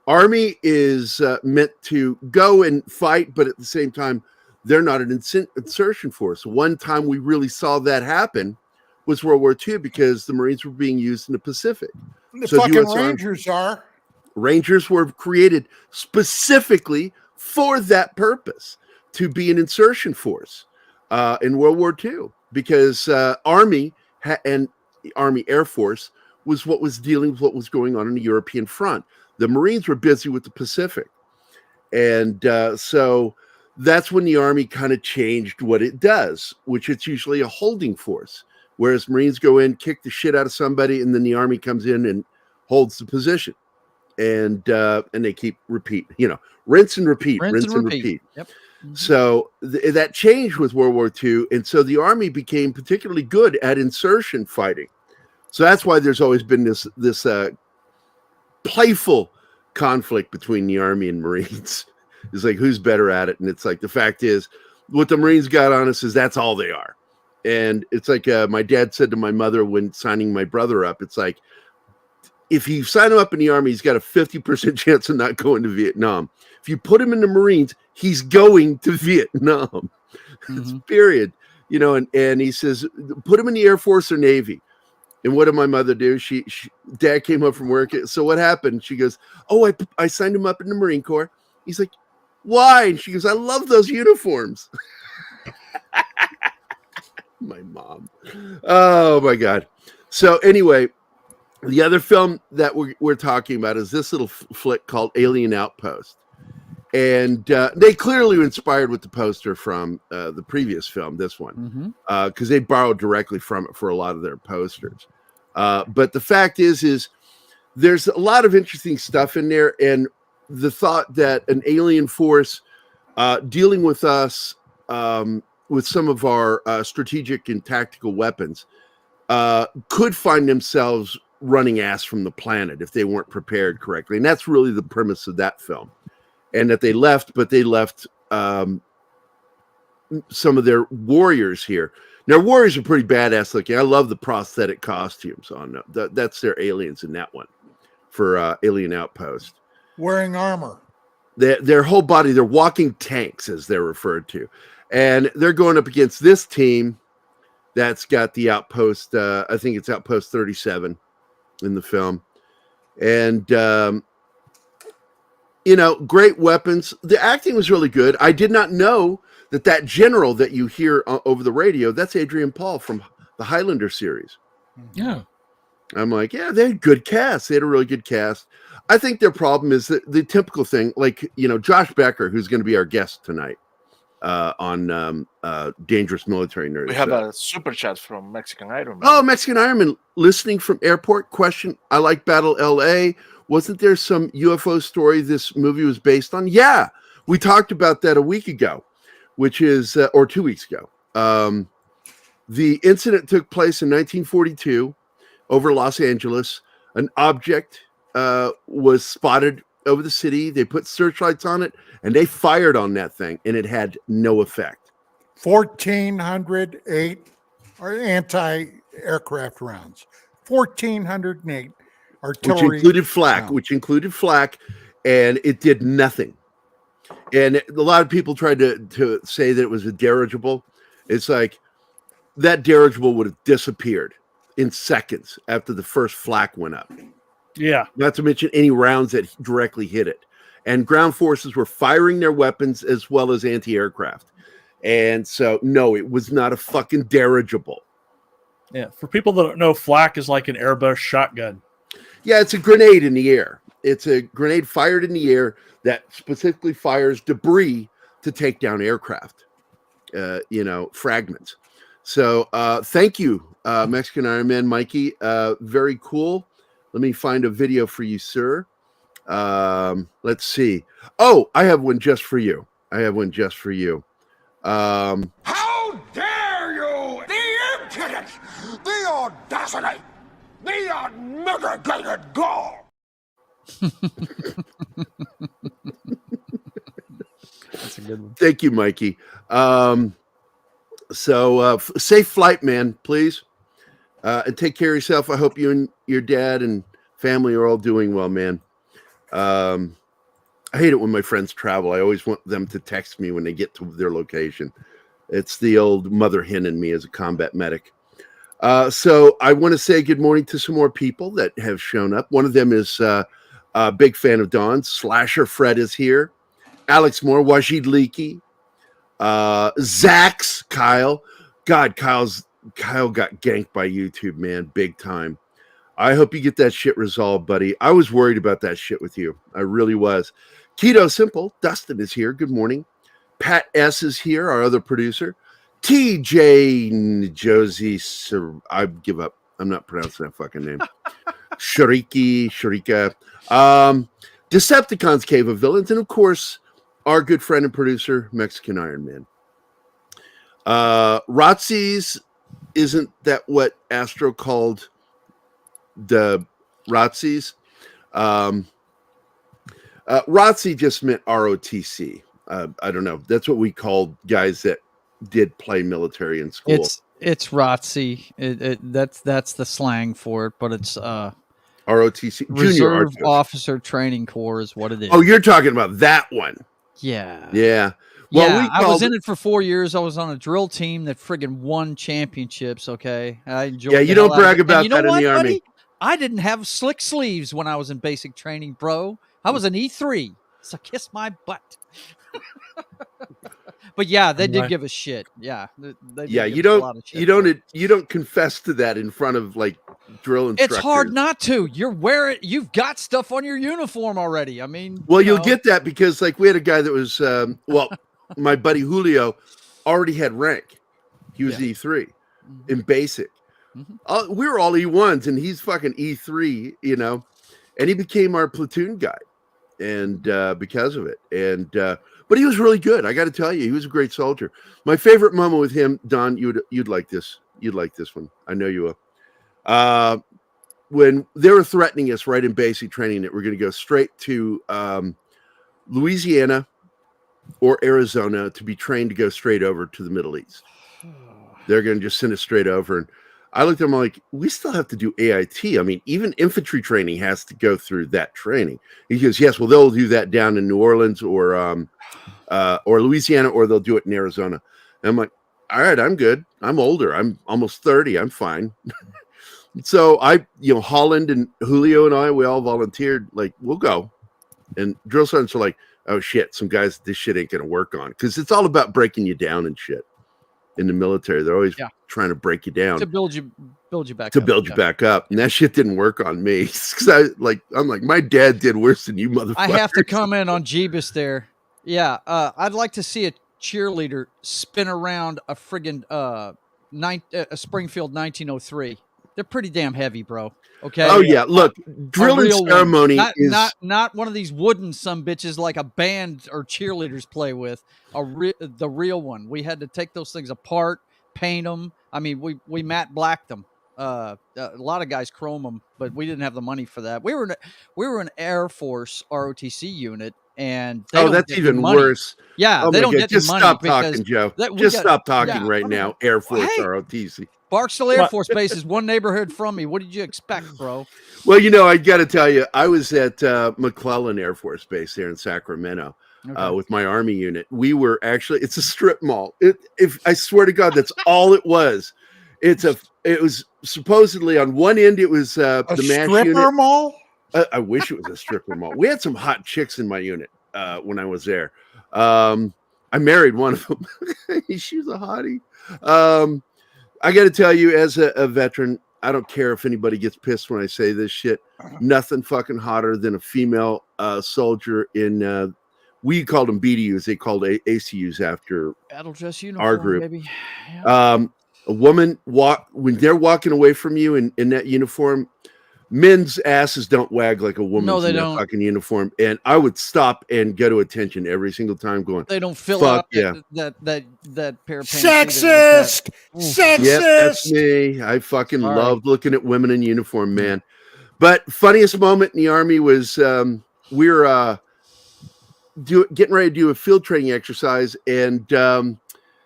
G: Army is meant to go and fight, but at the same time, they're not an insertion force. One time we really saw that happen was World War II, because the Marines were being used in the Pacific.
H: The fucking Rangers are.
G: Rangers were created specifically for that purpose, to be an insertion force. in World War II because Army and the Army Air Force was what was dealing with what was going on the European front. The Marines were busy with the Pacific. And so that's when the Army kind of changed what it does, which it's usually a holding force, whereas Marines go in, kick the shit out of somebody, and then the Army comes in and holds the position. And they keep rinse and repeat.
K: Yep.
G: So that changed with World War II. And so the Army became particularly good at insertion fighting. So that's why there's always been this playful conflict between the Army and Marines. It's like, who's better at it? And it's like, the fact is, what the Marines got on us is that's all they are. And it's like my dad said to my mother when signing my brother up, it's like, if you sign him up in the Army, he's got a 50% chance of not going to Vietnam. If you put him in the Marines, he's going to Vietnam. It's period. And he says, put him in the Air Force or Navy. And what did my mother do? Dad came home from work. So what happened? She goes, oh, I signed him up in the Marine Corps. He's like, why? And she goes, I love those uniforms. My mom. Oh, my God. So anyway, the other film that we're talking about is this little flick called Alien Outpost. And they clearly were inspired with the poster from the previous film, this one, because they borrowed directly from it for a lot of their posters. But the fact is there's a lot of interesting stuff in there. And the thought that an alien force dealing with us with some of our strategic and tactical weapons could find themselves running ass from the planet if they weren't prepared correctly. And that's really the premise of that film. And that they left, but they left some of their warriors here. Now, warriors are pretty badass looking. I love the prosthetic costumes on them. That's their aliens in that one for Alien Outpost.
H: Wearing armor.
G: Their whole body, they're walking tanks, as they're referred to. And they're going up against this team that's got the outpost. I think it's Outpost 37 in the film. And, great weapons. The acting was really good. I did not know that general that you hear over the radio, that's Adrian Paul from the Highlander series.
B: Yeah.
G: I'm like, yeah, they had good cast. They had a really good cast. I think their problem is that the typical thing, like, Josh Becker, who's going to be our guest tonight on Dangerous Military Nerds.
I: We have a super chat from Mexican Iron Man.
G: Oh, Mexican Iron Man, listening from airport. Question, I like Battle LA. Wasn't there some UFO story this movie was based on? Yeah, we talked about that a week ago, which is, or 2 weeks ago. The incident took place in 1942 over Los Angeles. An object was spotted over the city. They put searchlights on it, and they fired on that thing, and it had no effect.
H: 1,408 anti-aircraft rounds. 1,408. Artillery,
G: which included flak, and it did nothing. And a lot of people tried to say that it was a dirigible. It's like that dirigible would have disappeared in seconds after the first flak went up.
J: Yeah.
G: Not to mention any rounds that directly hit it. And ground forces were firing their weapons as well as anti-aircraft. And so, no, it was not a fucking dirigible.
J: Yeah. For people that don't know, flak is like an airbrush shotgun.
G: Yeah, it's a grenade in the air. It's a grenade fired in the air that specifically fires debris to take down aircraft, fragments. So thank you, Mexican Iron Man, Mikey. Very cool. Let me find a video for you, sir. Let's see. Oh, I have one just for you.
F: How dare you! The impudence! The audacity! The unmitigated gall!
K: That's a good one.
G: Thank you, Mikey. So safe flight, man, please. And take care of yourself. I hope you and your dad and family are all doing well, man. I hate it when my friends travel. I always want them to text me when they get to their location. It's the old mother hen in me as a combat medic. So I want to say good morning to some more people that have shown up. One of them is a big fan of Dawn. Slasher Fred is here. Alex Moore, Wajid Leakey, Zach's Kyle. God, Kyle got ganked by YouTube, man, big time. I hope you get that shit resolved, buddy. I was worried about that shit with you. I really was. Keto Simple. Dustin is here. Good morning. Pat S is here, our other producer. TJ Josie. I give up. I'm not pronouncing that fucking name. Sharika. Decepticons Cave of Villains. And of course, our good friend and producer, Mexican Iron Man. Rotzies, isn't that what Astro called the Rotzies? Rotzi just meant ROTC. I don't know. That's what we called guys that did play military in school.
K: It's ROTC. That's the slang for it, but it's
G: ROTC.
K: Reserve Officer Training Corps is what it is.
G: Oh, you're talking about that one.
K: Yeah.
G: Yeah. Well,
K: yeah, I was in it for 4 years. I was on a drill team that friggin' won championships. Okay, I enjoyed.
G: Yeah, you don't brag about that in the Army.
K: Buddy? I didn't have slick sleeves when I was in basic training, bro. I was an E3, so kiss my butt. But yeah, they did give a shit. Yeah,
G: you don't confess to that in front of like drill instructors.
K: It's hard not to. You've got stuff on your uniform already. I mean,
G: well, you'll get that because like we had a guy that was my buddy Julio already had rank. He was E3 in basic. Mm-hmm. We were all E1s and he's fucking E3, and he became our platoon guy, and because of it, and but he was really good. I got to tell you, he was a great soldier. My favorite moment with him, Don, you'd like this. You'd like this one. I know you will. When they were threatening us right in basic training that we're going to go straight to Louisiana or Arizona to be trained to go straight over to the Middle East. They're going to just send us straight over. And I looked at them like, we still have to do AIT. I mean, even infantry training has to go through that training. He goes, yes, well, they'll do that down in New Orleans or Louisiana, or they'll do it in Arizona. And I'm like, all right, I'm good. I'm older. I'm almost 30. I'm fine. So Holland and Julio and I, we all volunteered, like, we'll go. And drill sergeants are like, oh shit, some guys, this shit ain't going to work on. Because it's all about breaking you down and shit. In the military, they're always trying to break you down
K: to build you back
G: to
K: up.
G: build you back up, and that shit didn't work on me because I'm like my dad did worse than you motherfuckers.
K: I have to comment on Jeebus there. Yeah, I'd like to see a cheerleader spin around a friggin' a Springfield 1903. They're pretty damn heavy, bro. Okay.
G: Oh yeah, look, drilling ceremony is
K: not one of these wooden bitches like a band or cheerleaders play with. The real one. We had to take those things apart, paint them. I mean, we matte blacked them. A lot of guys chrome them, but we didn't have the money for that. We were an Air Force ROTC unit, and
G: that's even worse.
K: Yeah, they don't get
G: just
K: money.
G: Stop talking, Joe. Stop talking now. Air Force ROTC.
K: Barksdale Air Force Base is one neighborhood from me. What did you expect, bro?
G: Well, I got to tell you, I was at McClellan Air Force Base there in Sacramento with my Army unit. We were actually, it's a strip mall. If I swear to God, that's all it was. It was supposedly on one end, it was the MASH unit.
H: Stripper mall?
G: I wish it was a stripper mall. We had some hot chicks in my unit when I was there. I married one of them. She was a hottie. I got to tell you, as a veteran, I don't care if anybody gets pissed when I say this shit. Nothing fucking hotter than a female soldier in, we called them BDUs. They called ACUs after
K: battle dress uniform,
G: our group.
K: Baby. Yeah.
G: A woman when they're walking away from you in that uniform, men's asses don't wag like a woman's in that fucking uniform. And I would stop and go to attention every single time going,
K: they don't fill out that pair of pants.
H: Sexist! Sexist!
G: Yeah, that's me. I fucking loved looking at women in uniform, man. But funniest moment in the Army was we were getting ready to do a field training exercise, and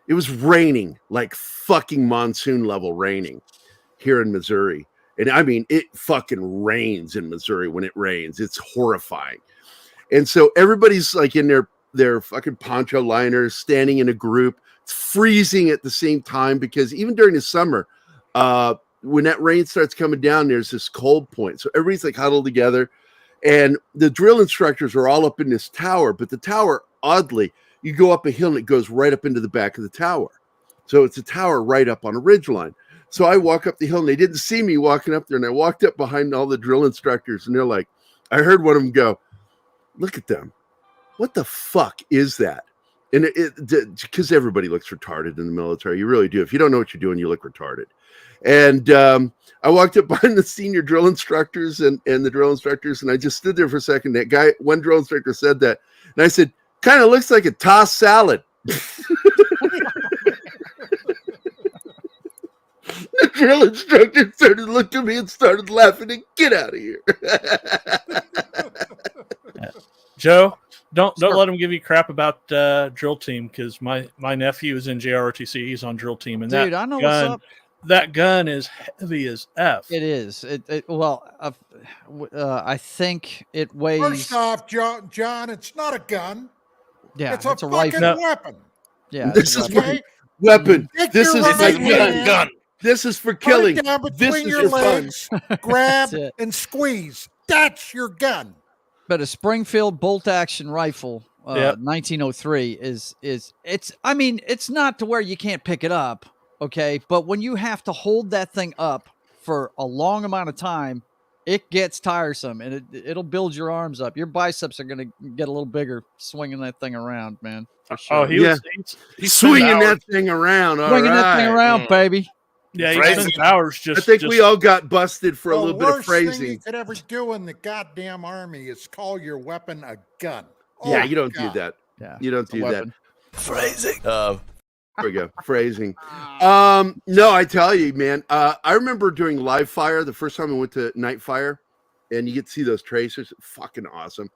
G: it was raining, like fucking monsoon level raining here in Missouri. And I mean, it fucking rains in Missouri when it rains. It's horrifying. And so everybody's like in their fucking poncho liners, standing in a group. It's freezing at the same time because even during the summer, when that rain starts coming down, there's this cold point. So everybody's like huddled together. And the drill instructors are all up in this tower, but the tower, oddly, you go up a hill and it goes right up into the back of the tower. So it's a tower right up on a ridgeline. So I walk up the hill and they didn't see me walking up there. And I walked up behind all the drill instructors and they're like, I heard one of them go, look at them. What the fuck is that? And because everybody looks retarded in the military. You really do. If you don't know what you're doing, you look retarded. And I walked up behind the senior drill instructors and the drill instructors. And I just stood there for a second. That guy, one drill instructor said that. And I said, kind of looks like a tossed salad. The drill instructor started looking at me and started laughing and get out of here.
J: Joe, don't let him give you crap about drill team, because my nephew is in JROTC. He's on drill team, and
K: Dude,
J: that
K: I know
J: gun,
K: what's up.
J: That gun is heavy as F.
K: It is. I think it weighs.
H: First off, John, it's not a gun.
K: Yeah,
H: it's a fucking
K: rifle.
H: weapon.
K: Yeah,
G: this is
H: okay?
G: my weapon.
H: Take
G: This
H: your
G: is my
H: right hand,
G: gun. This is for
H: put
G: killing.
H: it down
G: This
H: between
G: is
H: your
G: for fun.
H: legs, grab
K: That's it.
H: and squeeze. That's your gun.
K: But a Springfield bolt action rifle,
J: Yep.
K: 1903 it's not to where you can't pick it up, okay? But when you have to hold that thing up for a long amount of time, it gets tiresome, and it'll build your arms up. Your biceps are going to get a little bigger swinging that thing around, man. For sure.
J: Oh, he's
G: swinging that thing around. All
K: swinging that thing
G: right.
K: around, baby.
J: Yeah, he spends hours just.
G: I think we all got busted for a little bit of
H: The worst thing you
G: phrasing.
H: could ever do in the goddamn army is call your weapon a gun.
G: Yeah,
H: Oh,
G: you don't
H: God.
G: do that.
K: Yeah,
G: You don't
K: it's a
G: do that.
K: weapon.
D: Phrasing.
G: There we go. Phrasing. No, I tell you, man. I remember doing live fire the first time I went to night fire, and you get to see those tracers. Fucking awesome.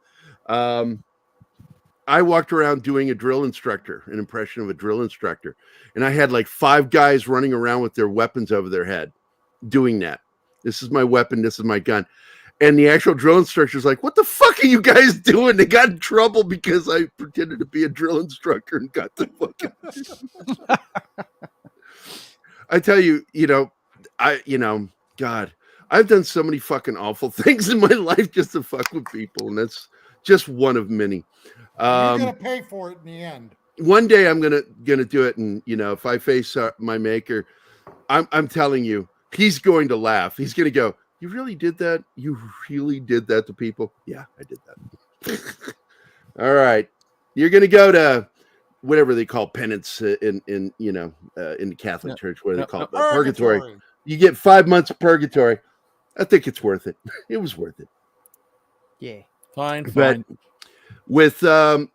G: I walked around doing a drill instructor, an impression of a drill instructor, and I had like 5 guys running around with their weapons over their head, doing that. This is my weapon. This is my gun. And the actual drill instructor's like, what the fuck are you guys doing? They got in trouble because I pretended to be a drill instructor and got the fucking. I tell you, God, I've done so many fucking awful things in my life just to fuck with people. And that's just one of many.
H: You're gonna pay for it in the end.
G: One day I'm gonna do it. And, if I face my maker, I'm telling you, he's going to laugh. He's going to go, you really did that? You really did that to people? Yeah, I did that. All right. You're going to go to whatever they call penance in the Catholic Church. What do they call it? Purgatory. You get 5 months of purgatory. I think it's worth it. It was worth it.
K: Yeah.
J: Fine.
G: But with now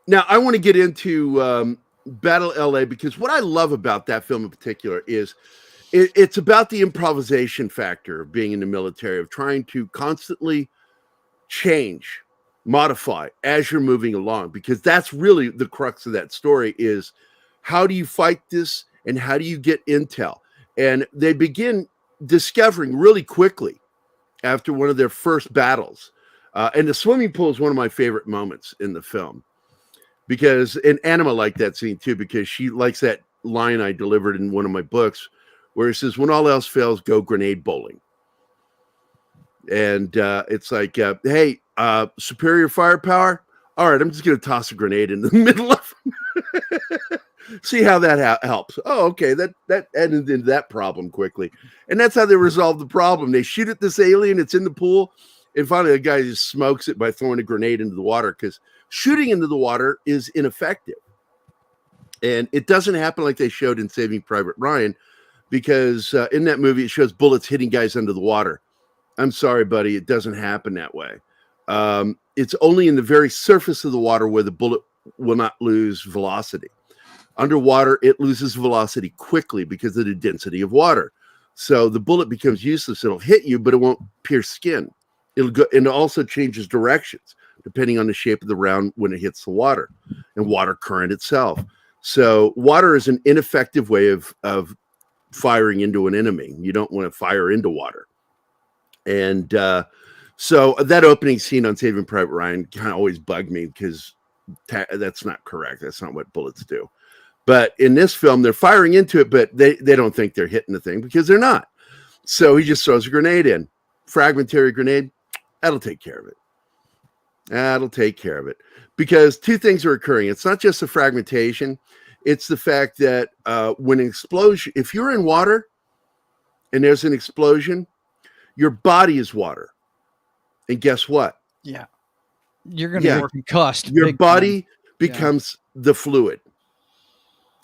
G: I want to get into Battle LA, because what I love about that film in particular is it's about the improvisation factor of being in the military, of trying to constantly change, modify as you're moving along, because that's really the crux of that story is how do you fight this and how do you get intel? And they begin discovering really quickly after one of their first battles. And the swimming pool is one of my favorite moments in the film, because, and Anima liked that scene too, because she likes that line I delivered in one of my books where it says, when all else fails, go grenade bowling. And it's like, hey, superior firepower. All right, I'm just going to toss a grenade in the middle of them. See how that helps. Oh, okay, that ended into that problem quickly. And that's how they resolve the problem. They shoot at this alien, it's in the pool, and finally the guy just smokes it by throwing a grenade into the water, because shooting into the water is ineffective. And it doesn't happen like they showed in Saving Private Ryan, because in that movie, it shows bullets hitting guys under the water. I'm sorry, buddy. It doesn't happen that way. It's only in the very surface of the water where the bullet will not lose velocity. Underwater, it loses velocity quickly because of the density of water. So the bullet becomes useless. It'll hit you, but it won't pierce skin. It'll go, and it also changes directions depending on the shape of the round when it hits the water and water current itself. So water is an ineffective way of firing into an enemy. You don't want to fire into water. And so that opening scene on Saving Private Ryan kind of always bugged me, because that's not correct. That's not what bullets do. But in this film, they're firing into it, but they don't think they're hitting the thing, because they're not. So he just throws a grenade in. Fragmentary grenade. That'll take care of it. That'll take care of it. Because two things are occurring. It's not just the fragmentation. It's the fact that when an explosion, if you're in water and there's an explosion, your body is water. And guess what?
K: Yeah. You're going to get concussed.
G: Your body becomes the fluid.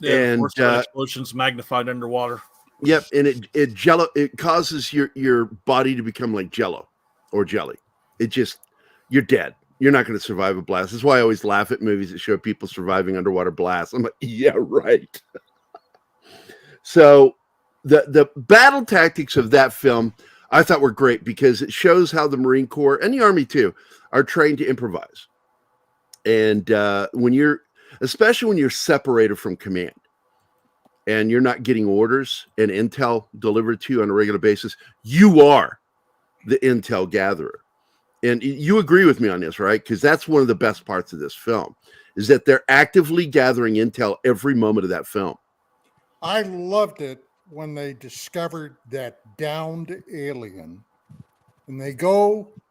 J: Yeah,
G: and
J: explosions magnified underwater.
G: Yep, and it causes your body to become like jello or jelly. You're dead. You're not going to survive a blast. That's why I always laugh at movies that show people surviving underwater blasts. I'm like, yeah, right. So the battle tactics of that film I thought were great because it shows how the Marine Corps and the Army too are trained to improvise. And especially when you're separated from command and you're not getting orders and intel delivered to you on a regular basis, you are the intel gatherer. And you agree with me on this, right? Because that's one of the best parts of this film is that they're actively gathering intel every moment of that film.
H: I loved it when they discovered that downed alien and they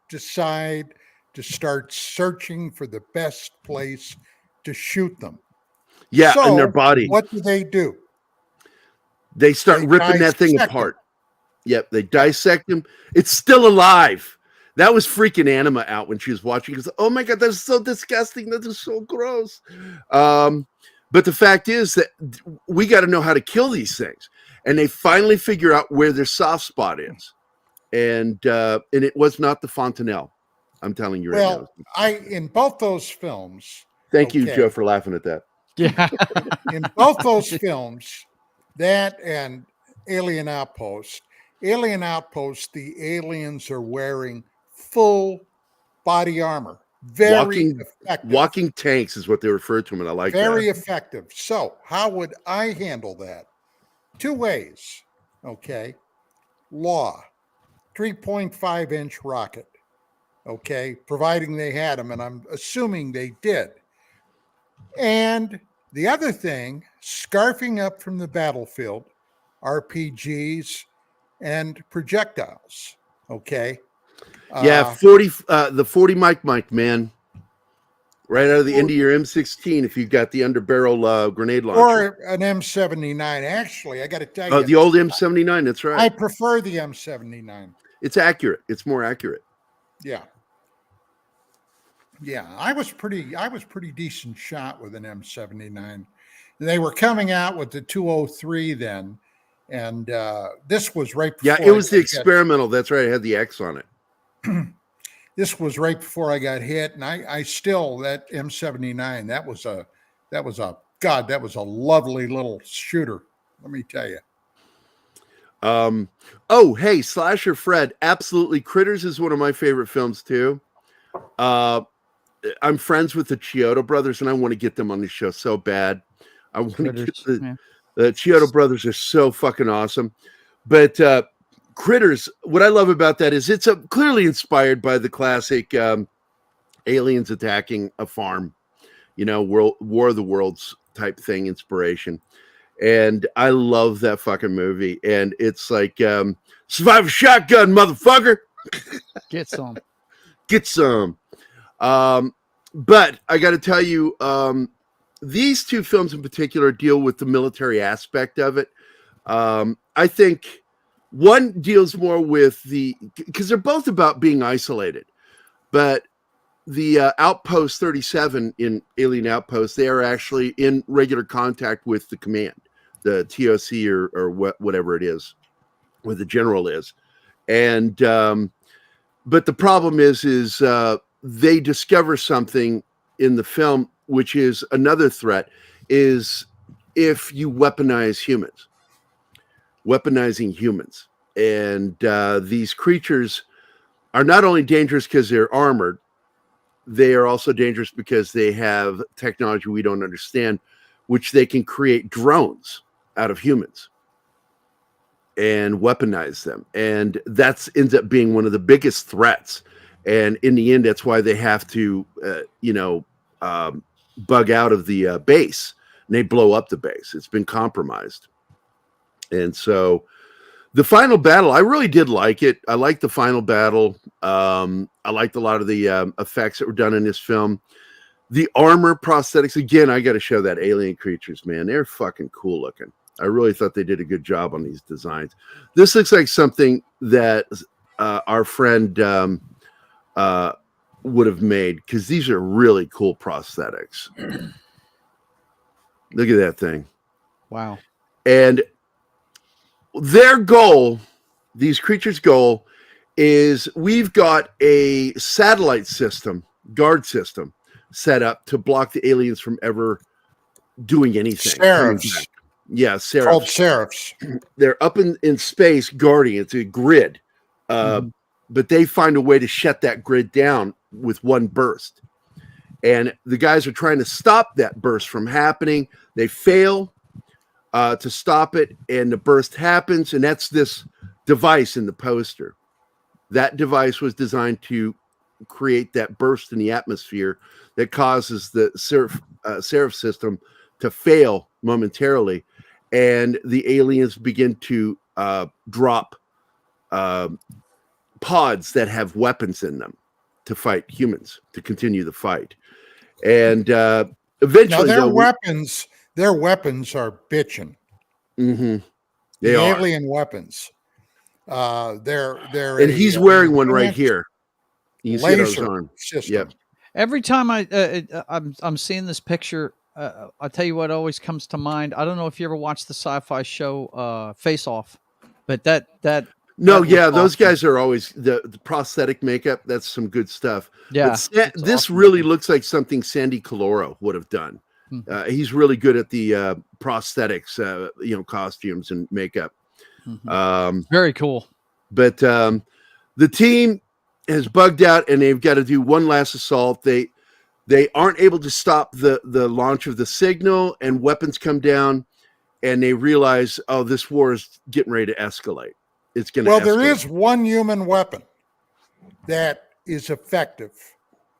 H: decide to start searching for the best place to shoot them.
G: Yeah,
H: so,
G: in their body.
H: What do?
G: They start ripping that thing apart. Yep, they dissect him. It's still alive. That was freaking Anima out when she was watching. Because, oh my God, that's so disgusting. That is so gross. But the fact is that we got to know how to kill these things. And they finally figure out where their soft spot is. And it was not the Fontanelle. I'm telling you right now.
H: In both those films.
G: Thank you, Joe, for laughing at that.
K: Yeah.
H: In both those films, that and Alien Outpost, the aliens are wearing full body armor. Very effective.
G: Walking tanks is what they refer to them, and I like
H: very effective. So how would I handle that? Two ways. Okay. Law. 3.5-inch rocket. Okay. Providing they had them, and I'm assuming they did. And the other thing, scarfing up from the battlefield, RPGs and projectiles. Okay.
G: Yeah, the 40 Mike, man. Right out of the end of your M16 if you've got the underbarrel grenade launcher.
H: Or an M79. Actually, I got to tell you.
G: Oh, the old M79, that's right.
H: I prefer the M79.
G: It's accurate. It's more accurate.
H: Yeah. Yeah, I was pretty decent shot with an M79. They were coming out with the 203 then. And this was right before.
G: Yeah, it was the experimental. That's right. It had the X on it.
H: This was right before I got hit, and I still, that M79, that was a lovely little shooter. Let me tell you.
G: Oh, hey, Slasher Fred, absolutely. Critters is one of my favorite films too. I'm friends with the Chiodo brothers, and I want to get them on the show so bad. I want to get the Chiodo brothers are so fucking awesome. But Critters, what I love about that is it's clearly inspired by the classic aliens attacking a farm, War of the Worlds type thing inspiration. And I love that fucking movie. And it's like, survive a shotgun, motherfucker.
K: Get some.
G: Get some. But I got to tell you, these two films in particular deal with the military aspect of it. I think one deals more with because they're both about being isolated, but the Outpost 37 in Alien Outpost, they are actually in regular contact with the command, the TOC or whatever it is, where the general is. And, but the problem is they discover something in the film, which is another threat, is if you weaponizing humans. And these creatures are not only dangerous because they're armored, they are also dangerous because they have technology we don't understand, which they can create drones out of humans and weaponize them. And that ends up being one of the biggest threats. And in the end, that's why they have to, bug out of the base, and they blow up the base. It's been compromised. And so The final battle, I really did like it. I liked the final battle. I liked a lot of the effects that were done in this film. The armor prosthetics, again, I got to show that alien creatures, man. They're fucking cool looking. I really thought they did a good job on these designs. This looks like something that our friend would have made, because these are really cool prosthetics. Look at that thing.
K: Wow.
G: And their goal, these creatures' goal, is we've got a satellite system, guard system, set up to block the aliens from ever doing anything.
H: Seraphs.
G: Yeah, Seraphs.
H: Called Seraphs.
G: They're up in space guarding. It's a grid. But they find a way to shut that grid down with one burst. And the guys are trying to stop that burst from happening. They fail to stop it, and the burst happens, and that's this device in the poster. That device was designed to create that burst in the atmosphere that causes the Seraph system to fail momentarily, and the aliens begin to drop pods that have weapons in them to fight humans, to continue the fight. And eventually,
H: now their weapons are bitching.
G: Mm-hmm.
H: The alien weapons. They're
G: and he's wearing one right here. You see his
H: laser
G: arm.
H: system.
G: Yep.
K: Every time I'm seeing this picture, I'll tell you what always comes to mind. I don't know if you ever watched the sci-fi show Face Off, but that
G: No,
K: was
G: yeah, those
K: awesome.
G: guys are always the prosthetic makeup. That's some good stuff.
K: Yeah,
G: But
K: it's
G: this
K: awesome
G: really
K: looking.
G: looks like something Sandy Caloro would have done. He's really good at the prosthetics, costumes and makeup.
K: Very cool.
G: But the team has bugged out, and they've got to do one last assault. They aren't able to stop the launch of the signal, and weapons come down, and they realize, oh, this war is getting ready to escalate. It's going to
H: Well,
G: escalate.
H: there is one human weapon that is effective.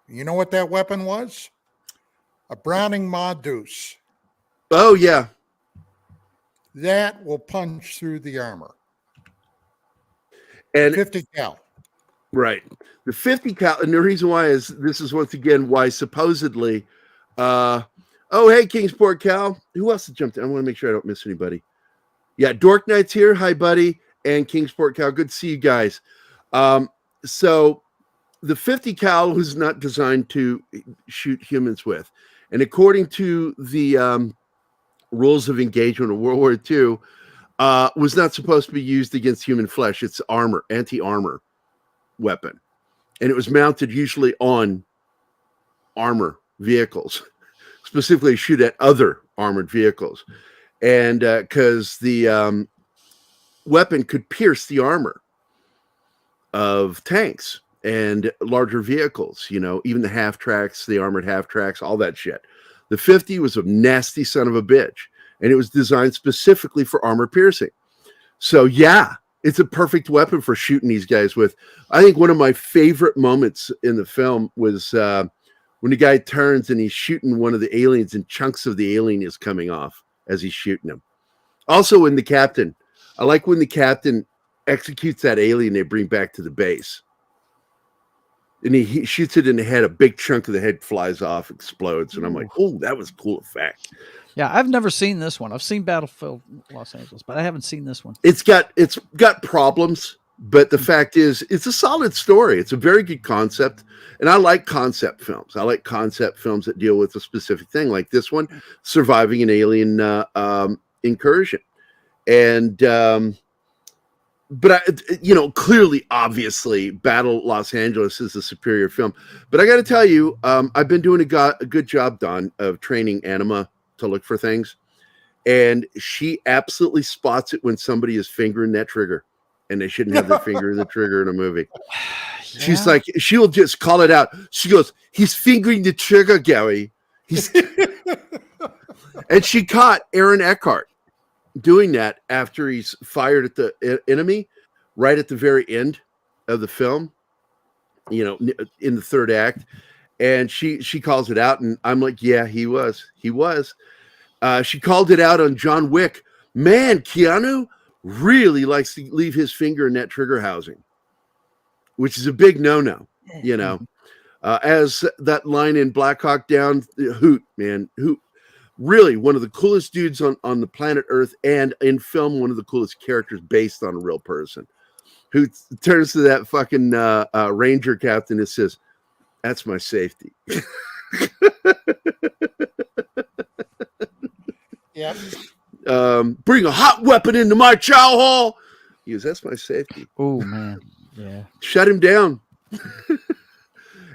H: You know what that weapon was? A Browning Modus.
G: Oh, yeah.
H: That will punch through the armor.
G: And
H: 50 cal.
G: Right. The 50 cal, and the reason why is this is once again why supposedly hey, Kingsport Cal. Who else has jumped in? I want to make sure I don't miss anybody. Yeah, Dork Knight's here. Hi, buddy. And Kingsport Cal. Good to see you guys. So the 50 cal was not designed to shoot humans with. And according to the rules of engagement of World War II, was not supposed to be used against human flesh. It's armor, anti-armor weapon. And it was mounted usually on armor vehicles, specifically shoot at other armored vehicles. And because the weapon could pierce the armor of tanks and larger vehicles, even the half tracks, the armored half tracks, all that shit. The 50 was a nasty son of a bitch, and it was designed specifically for armor piercing. So yeah, it's a perfect weapon for shooting these guys with. I think one of my favorite moments in the film was when the guy turns and he's shooting one of the aliens, and chunks of the alien is coming off as he's shooting him. Also, when the captain, I like when the captain executes that alien they bring back to the base. And he shoots it in the head. A big chunk of the head flies off, explodes. And I'm like, oh, that was a cool effect.
K: Yeah, I've never seen this one. I've seen Battlefield Los Angeles, but I haven't seen this one.
G: It's got problems, but the fact is, it's a solid story. It's a very good concept. And I like concept films. I like concept films that deal with a specific thing, like this one, surviving an alien incursion. And but clearly, obviously, Battle Los Angeles is a superior film. But I got to tell you, I've been doing a good job, Don, of training Anima to look for things, and she absolutely spots it when somebody is fingering that trigger, and they shouldn't have their finger in the trigger in a movie. Yeah. She's like, she'll just call it out. She goes, "He's fingering the trigger, Gary." And she caught Aaron Eckhart doing that after he's fired at the enemy right at the very end of the film, in the third act. And she calls it out, and I'm like, yeah, he was. She called it out on John Wick. Man, Keanu, really likes to leave his finger in that trigger housing, which is a big no-no, you know. As that line in Black Hawk Down, Hoot, man, Hoot, really one of the coolest dudes on the planet Earth, and in film, one of the coolest characters based on a real person, who turns to that fucking ranger captain and says, "That's my safety."
H: Yep.
G: Bring a hot weapon into my chow hall. He goes, "That's my safety."
K: Oh man, yeah.
G: Shut him down.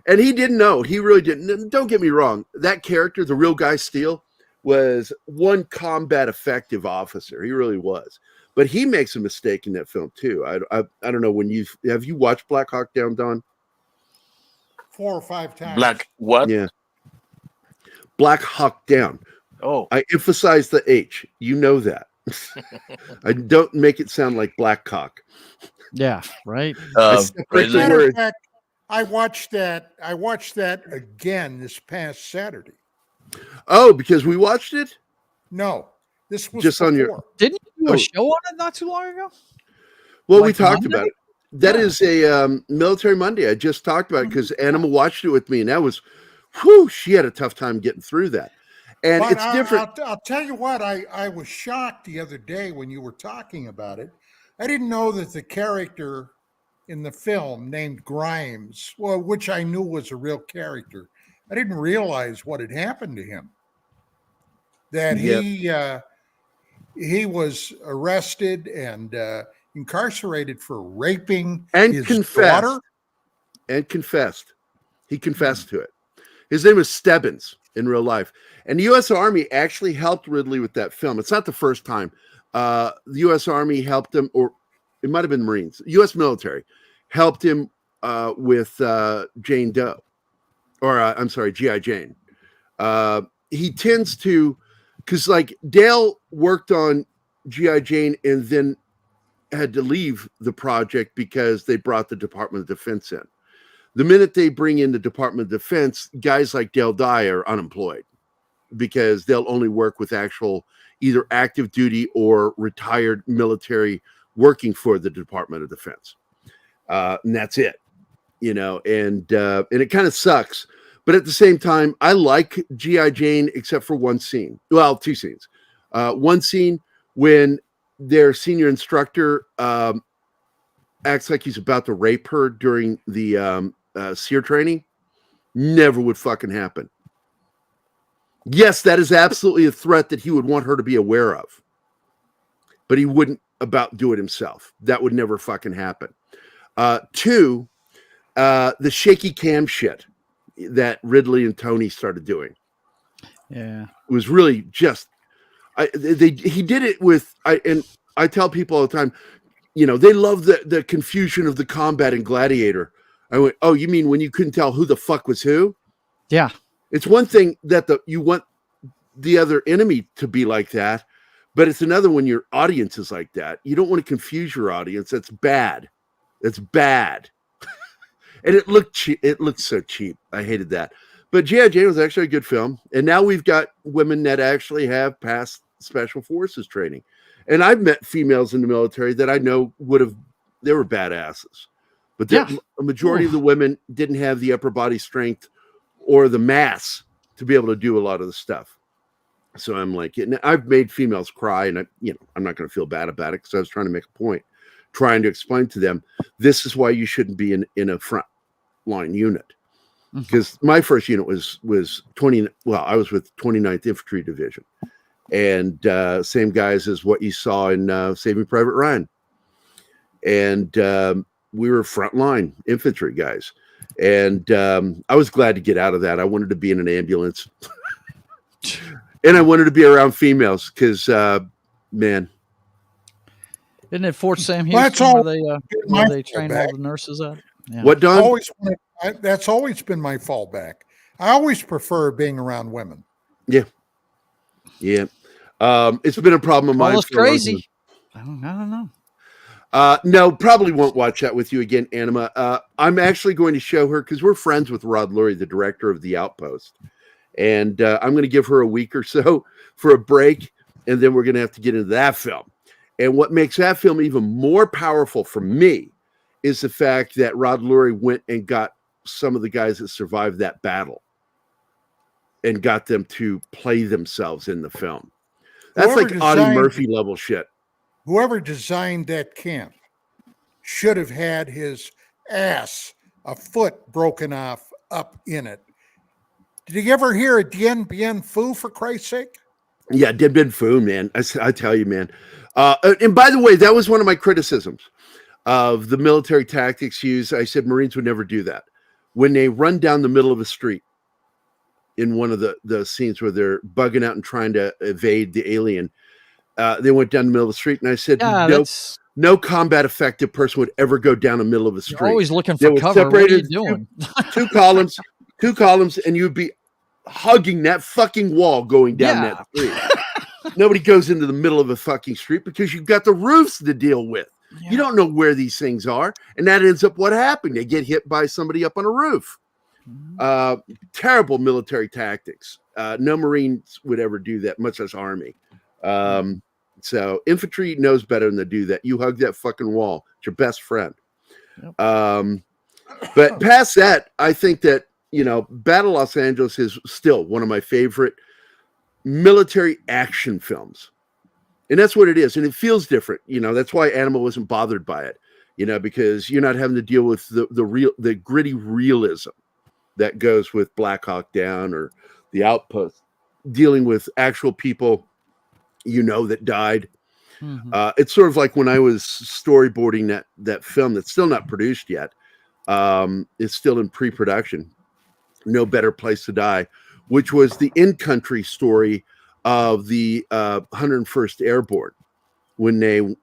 G: And he didn't know. He really didn't. Don't get me wrong. That character, the real guy Steele, was one combat effective officer. He really was. But he makes a mistake in that film too. I don't know when have you watched Black Hawk Down, Don?
H: 4 or 5 times.
I: Black what?
G: Yeah. Black Hawk Down.
I: Oh,
G: I emphasize the H. You know that. I don't make it sound like black cock.
K: Yeah, right.
H: As a matter of fact, I watched that again this past Saturday.
G: Oh, because we watched it?
H: No, this was
G: just
H: before.
G: on your.
K: Didn't you do a show on it not too long ago?
G: Well,
K: Like
G: we talked
K: Monday?
G: about it. That is a Military Monday. I just talked about it because Anima watched it with me, and that was, whew, she had a tough time getting through that. And
H: But
G: it's different.
H: I'll tell you what, I was shocked the other day when you were talking about it. I didn't know that the character in the film named Grimes, well, which I knew was a real character, I didn't realize what had happened to him. That he was arrested and incarcerated for raping
G: And
H: his
G: confessed.
H: daughter.
G: And confessed. He confessed to it. His name was Stebbins in real life. And the U.S. Army actually helped Ridley with that film. It's not the first time. The U.S. Army helped him, or it might have been Marines. U.S. military helped him with Jane Doe. Or, I'm sorry, G.I. Jane. He tends to, because like Dale worked on G.I. Jane and then had to leave the project because they brought the Department of Defense in. The minute they bring in the Department of Defense, guys like Dale Dye are unemployed because they'll only work with actual either active duty or retired military working for the Department of Defense. And that's it, you know, and it kind of sucks. But at the same time, I like G.I. Jane except for one scene. Well, 2 scenes. One scene when their senior instructor acts like he's about to rape her during the SEER training. Never would fucking happen. Yes, that is absolutely a threat that he would want her to be aware of. But he wouldn't about do it himself. That would never fucking happen. 2, the shaky cam shit that Ridley and Tony started doing.
K: Yeah.
G: It was really just he did it with and I tell people all the time, you know, they love the confusion of the combat in Gladiator. I went, oh, you mean when you couldn't tell who the fuck was who?
K: Yeah.
G: It's one thing that you want the other enemy to be like that, but it's another when your audience is like that. You don't want to confuse your audience. That's bad. That's bad. And it looked cheap. It looked so cheap. I hated that. But G.I. Jane was actually a good film. And now we've got women that actually have passed special forces training. And I've met females in the military that I know they were badasses. But a majority of the women didn't have the upper body strength or the mass to be able to do a lot of the stuff. So I'm like, and I've made females cry, and I'm not going to feel bad about it because I was trying to make a point, trying to explain to them, this is why you shouldn't be in a front line unit. Because my first unit was 20. Well, I was with 29th Infantry Division, and same guys as what you saw in Saving Private Ryan, and we were frontline infantry guys. And I was glad to get out of that. I wanted to be in an ambulance. And I wanted to be around females because, man.
K: Isn't it Fort Sam Houston where they train all the nurses at? Yeah.
G: What, Don?
H: That's always been my fallback. I always prefer being around women.
G: Yeah. Yeah. It's been a problem of mine.
K: It's crazy. I don't know.
G: No, probably won't watch that with you again, Anima. I'm actually going to show her because we're friends with Rod Lurie, the director of The Outpost. And I'm going to give her a week or so for a break. And then we're going to have to get into that film. And what makes that film even more powerful for me is the fact that Rod Lurie went and got some of the guys that survived that battle and got them to play themselves in the film. That's like Audie Murphy level shit.
H: Whoever designed that camp should have had his ass, a foot broken off up in it. Did you ever hear a Dien Bien Phu, for Christ's sake?
G: Yeah, Dien Bien Phu, man. I tell you, man. And by the way, that was one of my criticisms of the military tactics used. I said Marines would never do that. When they run down the middle of a street in one of the scenes where they're bugging out and trying to evade the alien, they went down the middle of the street, and I said, no combat effective person would ever go down the middle of a street.
K: You're always looking for cover. What are you doing?
G: two columns, and you'd be hugging that fucking wall going down that street. Nobody goes into the middle of a fucking street because you've got the roofs to deal with. Yeah. You don't know where these things are, and that ends up what happened. They get hit by somebody up on a roof. Terrible military tactics. No Marines would ever do that, much less Army. So infantry knows better than to do that. You hug that fucking wall. It's your best friend. Yep. But past that, I think that, Battle Los Angeles is still one of my favorite military action films. And that's what it is. And it feels different. That's why Animal wasn't bothered by it, because you're not having to deal with the gritty realism that goes with Black Hawk Down or The Outpost, dealing with actual people that died. Mm-hmm. It's sort of like when I was storyboarding that film that's still not produced yet. It's still in pre-production. No Better Place to Die, which was the in-country story of the 101st Airborne when they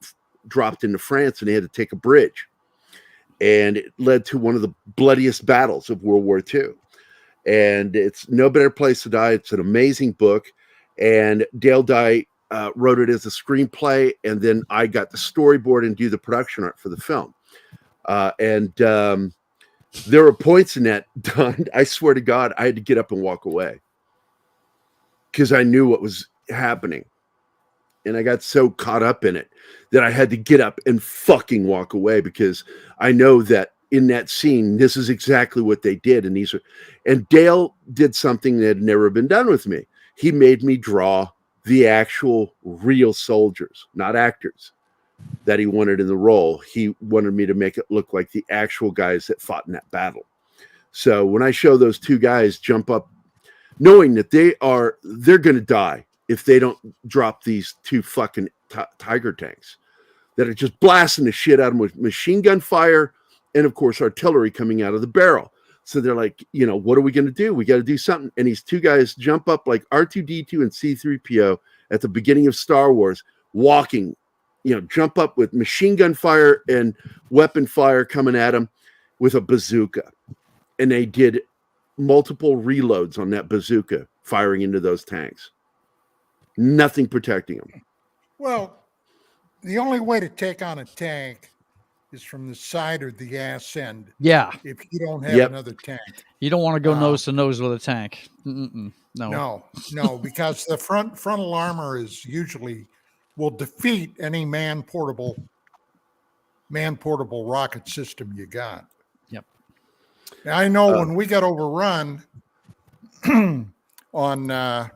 G: dropped into France and they had to take a bridge. And it led to one of the bloodiest battles of World War II. And it's No Better Place to Die. It's an amazing book. And Dale Dye wrote it as a screenplay, and then I got the storyboard and do the production art for the film. There were points in that done. I swear to God, I had to get up and walk away because I knew what was happening. And I got so caught up in it that I had to get up and fucking walk away because I know that in that scene, this is exactly what they did. And Dale did something that had never been done with me. He made me draw the actual real soldiers, not actors, that he wanted in the role. He wanted me to make it look like the actual guys that fought in that battle. So when I show those two guys jump up, knowing that they're going to die if they don't drop these two fucking Tiger tanks that are just blasting the shit out of them with machine gun fire and, of course, artillery coming out of the barrel. So they're like, what are we going to do? We got to do something. And these two guys jump up like R2-D2 and C-3PO at the beginning of Star Wars, walking, jump up with machine gun fire and weapon fire coming at them with a bazooka. And they did multiple reloads on that bazooka firing into those tanks. Nothing protecting them.
H: Well, the only way to take on a tank is from the side or the ass end.
K: Yeah.
H: If you don't have another tank.
K: You don't want to go nose to nose with a tank. No, because the frontal armor will defeat any man portable rocket system you got. Yep. And I know when we got overrun on the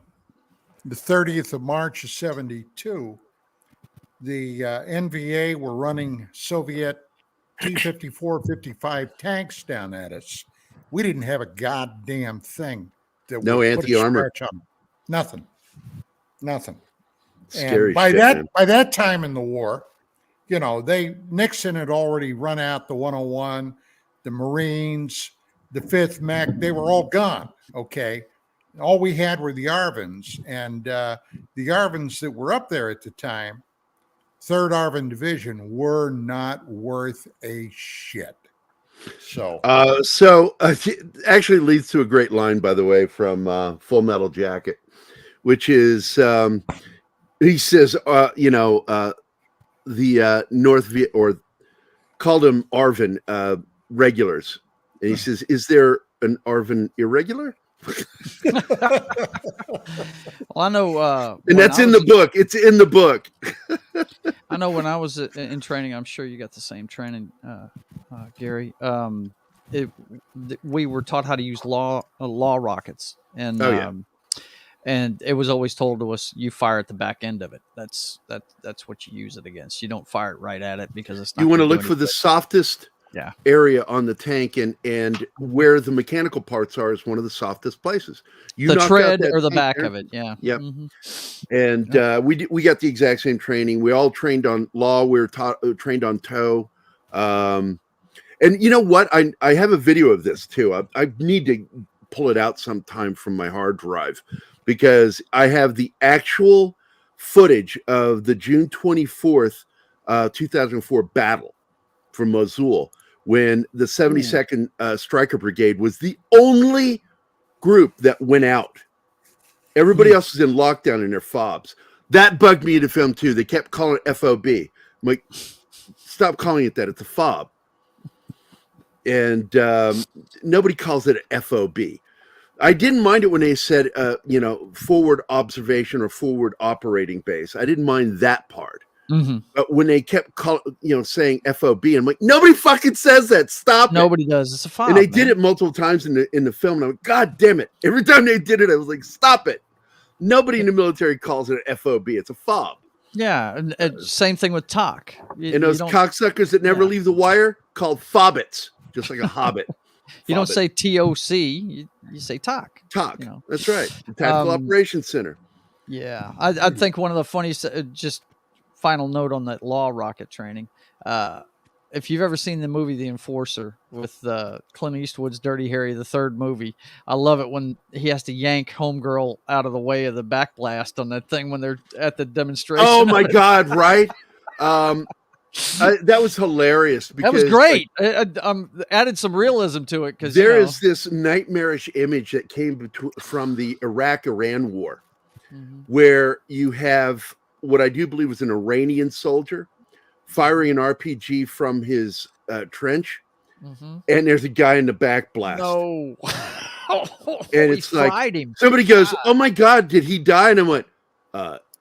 K: 30th of March of 72, the NVA were running Soviet T-54, 55 tanks down at us. We didn't have a goddamn thing.
G: No anti-armor.
H: Nothing.
G: Scary
H: and by
G: shit,
H: by that time in the war, Nixon had already run out the 101, the Marines, the 5th Mech. They were all gone. Okay. All we had were the ARVNs, and the ARVNs that were up there at the time, 3rd ARVN Division, were not worth a shit. So actually leads to a great line, by the way, from Full Metal Jacket, which is he says, the North Viet, or called them ARVN regulars, and he says, "Is there an ARVN irregular?"
K: Well, I know,
G: and that's in the book. It's in the book.
K: I know when I was in training, I'm sure you got the same training, Gary. We were taught how to use law rockets, and and it was always told to us, you fire at the back end of it. That's what you use it against. You don't fire it right at it because it's not.
G: You want to look for the softest area on the tank, and where the mechanical parts are is one of the softest places. You
K: the
G: knock out
K: tread
G: that
K: or the
G: tank
K: back
G: there.
K: of it. Yeah.
G: Yep.
K: Mm-hmm.
G: And we got the exact same training. We all trained on law. We were trained on tow. And you know what? I have a video of this too. I need to pull it out sometime from my hard drive, because I have the actual footage of the June 24th, 2004 battle from Mosul, when the 72nd Stryker Brigade was the only group that went out. Everybody else is in lockdown in their fobs. That bugged me to film too. They kept calling it FOB. I'm like, stop calling it that. It's a fob. And nobody calls it an FOB. I didn't mind it when they said, forward observation or forward operating base. I didn't mind that part.
K: Mm-hmm.
G: But when they kept saying FOB, I'm like, nobody fucking says that. Stop it.
K: Nobody does. It's a fob.
G: And they did it multiple times in the film. And I'm like, God damn it. Every time they did it, I was like, stop it. Nobody in the military calls it an FOB. It's a fob.
K: Yeah. And same thing with talk.
G: And those cocksuckers that never leave the wire, called fobbits, just like a hobbit.
K: You don't say TOC, you say TOC.
G: TOC. That's right. The Tactical Operations Center.
K: Yeah. I think one of the funniest, just final note on that law rocket training. If you've ever seen the movie The Enforcer with Clint Eastwood's Dirty Harry, the third movie, I love it when he has to yank Homegirl out of the way of the backblast on that thing when they're at the demonstration.
G: Oh my God, right? That was hilarious. Because,
K: that was great. Added some realism to it, because
G: there is this nightmarish image that came from the Iraq-Iran war, where you have what I do believe was an Iranian soldier firing an RPG from his trench, and there's a guy in the back blast.
K: No.
G: And it's like somebody goes, "Oh my God, did he die?" And I went,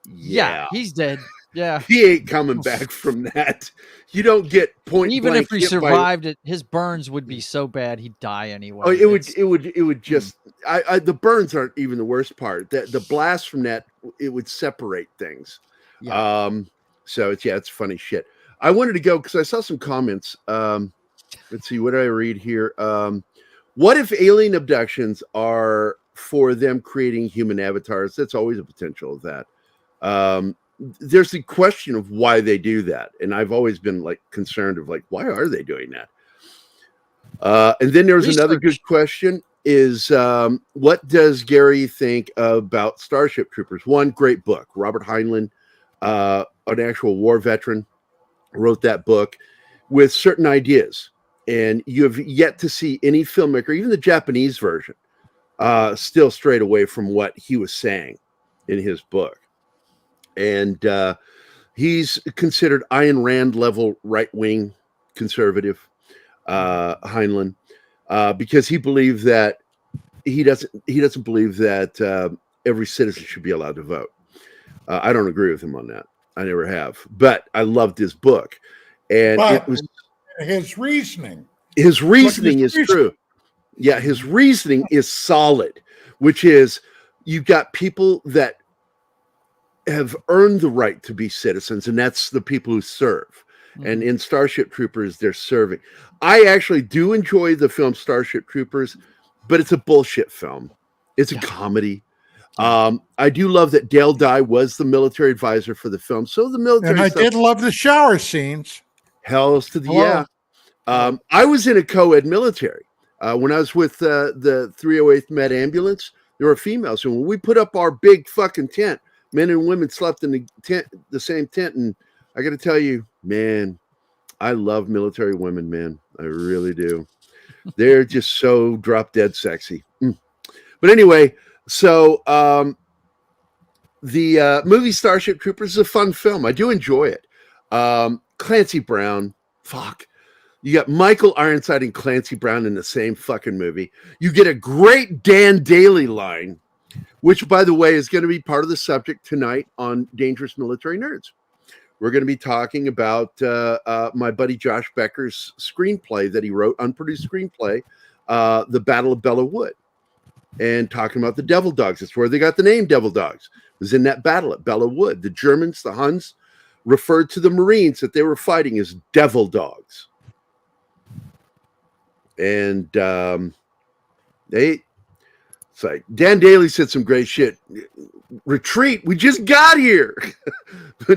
G: "Yeah,
K: he's dead. Yeah,
G: he ain't coming back from that. You don't get point.
K: Even
G: blank
K: if he
G: hit
K: survived it, his burns would be so bad he'd die anyway.
G: Oh, it would just. The burns aren't even the worst part. The blast from that, it would separate things.
K: Yeah.
G: So it's funny shit. I wanted to go because I saw some comments. Let's see, what did I read here? What if alien abductions are for them creating human avatars? That's always a potential of that. There's the question of why they do that, and I've always been concerned of why are they doing that? And then there's another good question: is what does Gary think about Starship Troopers? One great book, Robert Heinlein, an actual war veteran, wrote that book with certain ideas, and you have yet to see any filmmaker, even the Japanese version, still strayed away from what he was saying in his book. And he's considered Ayn Rand level right-wing conservative, Heinlein, because he believes that he doesn't believe that every citizen should be allowed to vote. I don't agree with him on that. I never have, but I loved his book, and it was
H: his reasoning.
G: His reasoning is true. Yeah, his reasoning is solid, which is you've got people that have earned the right to be citizens, and that's the people who serve. And in Starship Troopers, they're serving. I actually do enjoy the film Starship Troopers, but it's a bullshit film. It's a comedy. I do love that Dale Dye was the military advisor for the film. So the military,
H: and I did love the shower scenes.
G: Hells to the I was in a co-ed military when I was with the 308th Med Ambulance. There were females, and when we put up our big fucking tent, men and women slept in the same tent. And I got to tell you, man, I love military women, man. I really do. They're just so drop dead sexy. But anyway, so the movie Starship Troopers is a fun film. I do enjoy it. Clancy Brown, fuck. You got Michael Ironside and Clancy Brown in the same fucking movie. You get a great Dan Daly line, which, by the way, is going to be part of the subject tonight on Dangerous Military Nerds. we're going to be talking about my buddy Josh Becker's screenplay that he wrote, unproduced screenplay, The Battle of Belleau Wood, and talking about the Devil Dogs. That's where they got the name Devil Dogs. It was in that battle at Belleau Wood. The Germans, the Huns, referred to the Marines that they were fighting as Devil Dogs. And it's like Dan Daly said some great shit. Retreat, we just got here.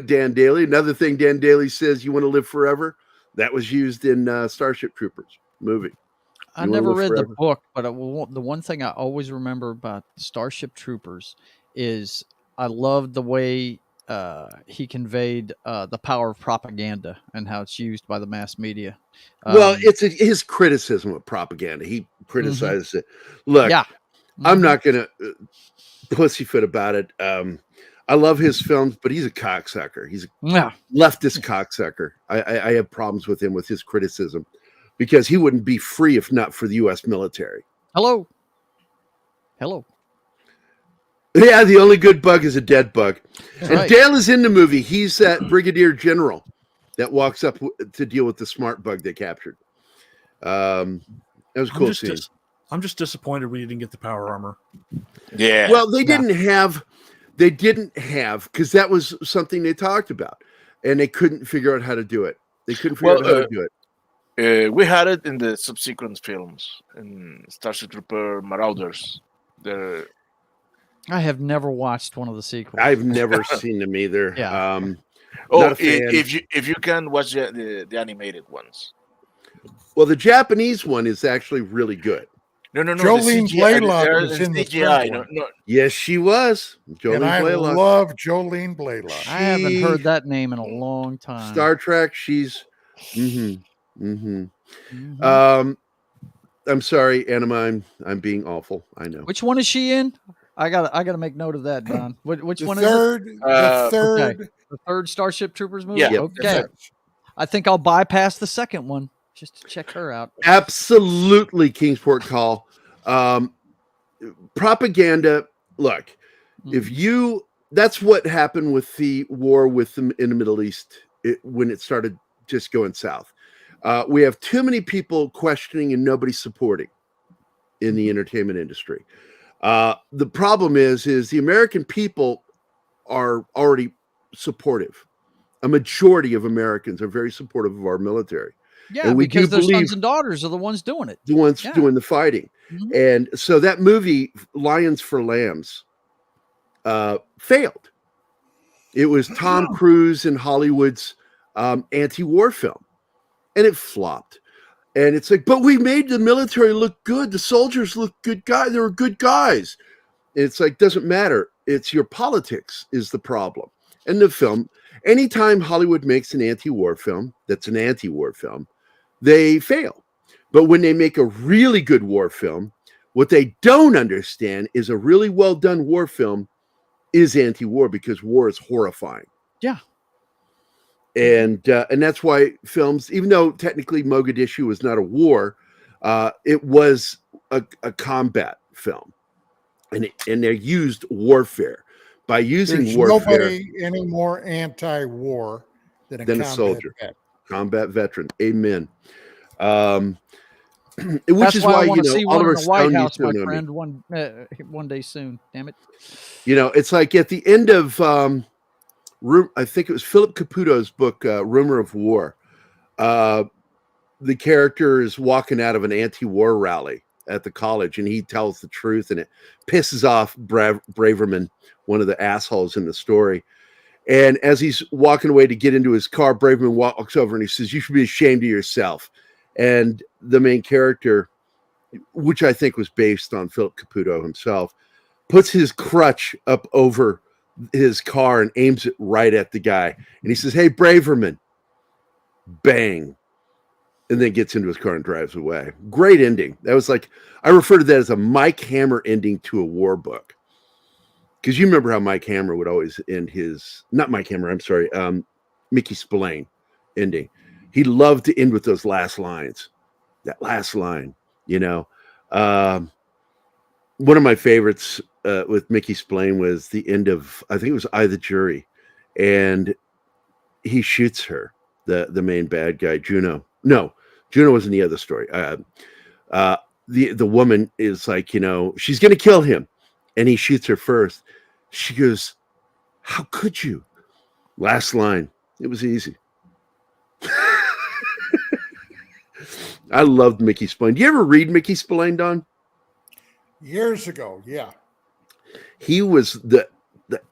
G: Dan Daly, another thing Dan Daly says, you want to live forever? That was used in Starship Troopers movie.
K: I never read the book, but the one thing I always remember about Starship Troopers is I loved the way he conveyed the power of propaganda and how it's used by the mass media.
G: Well, it's his criticism of propaganda. He criticizes it. Look,
K: yeah.
G: I'm not going to pussyfoot about it. I love his films, but he's a cocksucker. He's a leftist cocksucker. I have problems with him, with his criticism, because he wouldn't be free if not for the U.S. military.
K: Hello.
G: Yeah, the only good bug is a dead bug.
K: That's
G: and
K: right.
G: Dale is in the movie. He's that brigadier general that walks up to deal with the smart bug they captured. That was a cool scene.
J: I'm just disappointed we didn't get the power armor.
I: Yeah.
G: Well, they didn't have, because that was something they talked about, and they couldn't figure out how to do it. They couldn't figure out how to do it.
I: We had it in the subsequent films, in Starship Trooper Marauders.
K: I have never watched one of the sequels.
G: I've never seen them either.
K: Yeah.
G: Not a fan.
I: If you can watch the animated ones.
G: Well, the Japanese one is actually really good.
I: No.
H: Jolene Blaylock was in the
I: CGI.
H: third one.
I: No.
G: Yes, she was. Jolene
H: And I
G: Blaylock.
H: love Jolene Blaylock.
K: I haven't heard that name in a long time.
G: Star Trek. She's. I'm sorry, Anima. I'm being awful. I know.
K: Which one is she in? I gotta make note of that, Don. Which
H: The
K: one
H: third,
K: is it?
H: the third.
K: Okay. The third Starship Troopers movie?
I: Yeah.
K: Okay. I think I'll bypass the second one just to check her out.
G: Absolutely, Kingsport Call. Propaganda. Look, that's what happened with the war in the Middle East when it started just going south. We have too many people questioning and nobody supporting in the entertainment industry. The problem is the American people are already supportive. A majority of Americans are very supportive of our military.
K: Yeah,
G: and we
K: because
G: do
K: their
G: believe
K: sons and daughters are the ones doing it.
G: the ones doing the fighting. And so that movie, Lions for Lambs, failed. It was Tom Cruise in Hollywood's anti-war film, and it flopped. And it's like, but we made the military look good. The soldiers look good guys. They were good guys. And it's like, doesn't matter. It's your politics is the problem. And the film, anytime Hollywood makes an anti-war film, that's an anti-war film, they fail. But when they make a really good war film, what they don't understand is a really well done war film is anti-war, because war is horrifying.
K: Yeah.
G: And that's why films, even though technically Mogadishu was not a war, it was a combat film, and they used warfare. By using
H: There's
G: warfare,
H: nobody any more anti-war than a
G: soldier,
H: vet.
G: combat veteran. Amen. Which
K: That's
G: is
K: why
G: why
K: I want to see one
G: Oliver
K: in the White
G: Stone
K: House,
G: used to
K: my
G: know me.
K: friend, one day soon. Damn it.
G: It's like at the end of I think it was Philip Caputo's book, Rumor of War. The character is walking out of an anti-war rally at the college, and he tells the truth, and it pisses off Braverman, one of the assholes in the story. And as he's walking away to get into his car, Braverman walks over and he says, "You should be ashamed of yourself." And the main character, which I think was based on Philip Caputo himself, puts his crutch up over his car and aims it right at the guy. And he says, "Hey, Braverman." Bang. And then gets into his car and drives away. Great ending. That was like, I refer to that as a Mike Hammer ending to a war book. Because you remember how Mike Hammer would always end not Mike Hammer, I'm sorry, Mickey Spillane ending. He loved to end with those last lines. That last line, One of my favorites with Mickey Spillane was the end of, I think it was I, the Jury. And he shoots her, the main bad guy, Juno. No, Juno was in the other story. The woman is like, she's going to kill him. And he shoots her first. She goes, how could you? Last line. It was easy. I loved Mickey Spillane. Do you ever read Mickey Spillane, Don?
H: Years ago, yeah.
G: He was the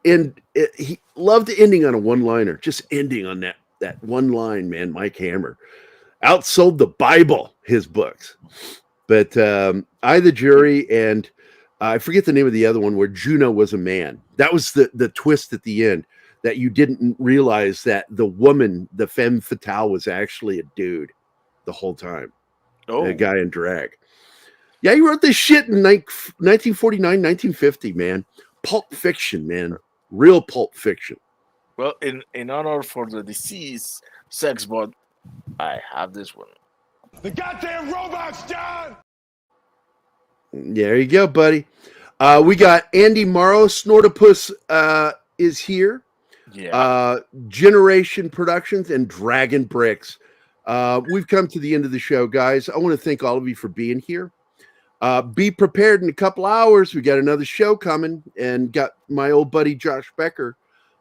G: end. He loved ending on a one-liner. Just ending on that one line, man. Mike Hammer outsold the Bible, his books. But I, the Jury, and I forget the name of the other one where Juno was a man. That was the twist at the end, that you didn't realize that the woman, the femme fatale, was actually a dude the whole time.
I: Oh,
G: A guy in drag. Yeah, he wrote this shit in 1949, 1950, man. Pulp Fiction, man. Real Pulp Fiction.
I: well, in honor for the deceased sex bot, I have this one.
F: The goddamn robots, John!
G: There you go, buddy. We got Andy Morrow. Snortopus is here.
I: Yeah.
G: Generation Productions and Dragon Bricks. We've come to the end of the show, guys. I want to thank all of you for being here. Be prepared in a couple hours. We got another show coming, and got my old buddy Josh Becker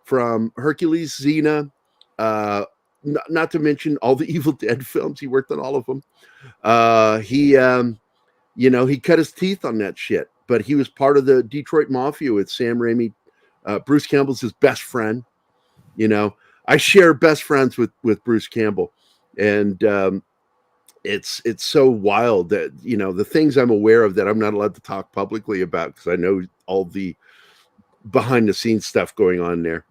G: from Hercules, Xena, not to mention all the Evil Dead films. He worked on all of them. He cut his teeth on that shit, but he was part of the Detroit Mafia with Sam Raimi. Bruce Campbell's his best friend. I share best friends with Bruce Campbell, and it's so wild that the things I'm aware of that I'm not allowed to talk publicly about, because I know all the behind the scenes stuff going on there.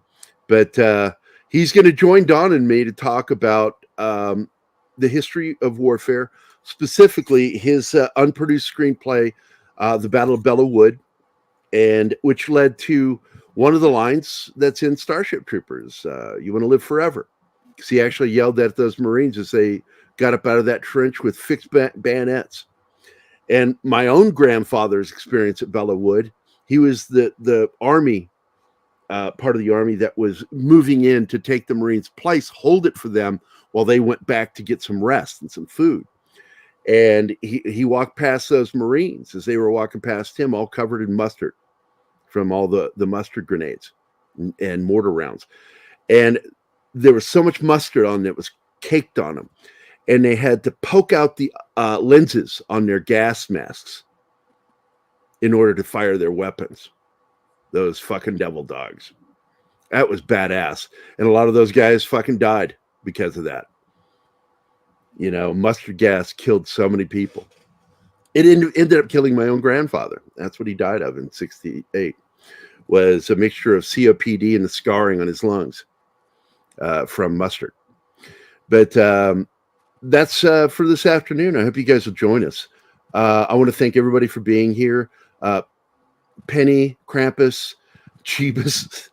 G: But he's going to join Don and me to talk about the history of warfare, specifically his unproduced screenplay, The Battle of Belleau Wood, and which led to one of the lines that's in Starship Troopers, you want to live forever. Because he actually yelled at those Marines as they got up out of that trench with fixed bayonets. And my own grandfather's experience at Belleau Wood, he was the Army, part of the Army that was moving in to take the Marines' place, hold it for them while they went back to get some rest and some food. And he walked past those Marines as they were walking past him, all covered in mustard from all the mustard grenades and mortar rounds. And there was so much mustard on it was caked on them. And they had to poke out the lenses on their gas masks in order to fire their weapons. Those fucking devil dogs. That was badass. And a lot of those guys fucking died because of that. Mustard gas killed so many people. It ended up killing my own grandfather. That's what he died of in 1968. Was a mixture of COPD and the scarring on his lungs from mustard. But that's for this afternoon. I hope you guys will join us. I want to thank everybody for being here. Penny, Krampus, Jeebus,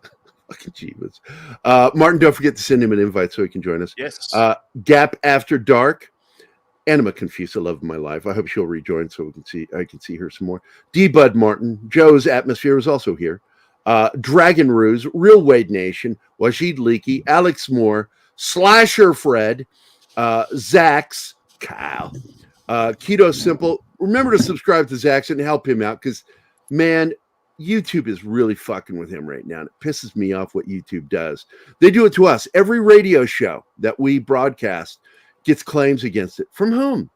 G: fucking Jeebus. Martin, don't forget to send him an invite so he can join us.
I: Yes.
G: Gap After Dark. Anima Confused, I love of my life. I hope she'll rejoin so I can see her some more. D-Bud Martin. Joe's Atmosphere is also here. Dragon Ruse, Real Wade Nation, Wajid Leakey, Alex Moore, Slasher Fred, Zax, Kyle, Keto Simple. Remember to subscribe to Zax and help him out, because, man, YouTube is really fucking with him right now. And it pisses me off what YouTube does. They do it to us. Every radio show that we broadcast gets claims against it. From whom?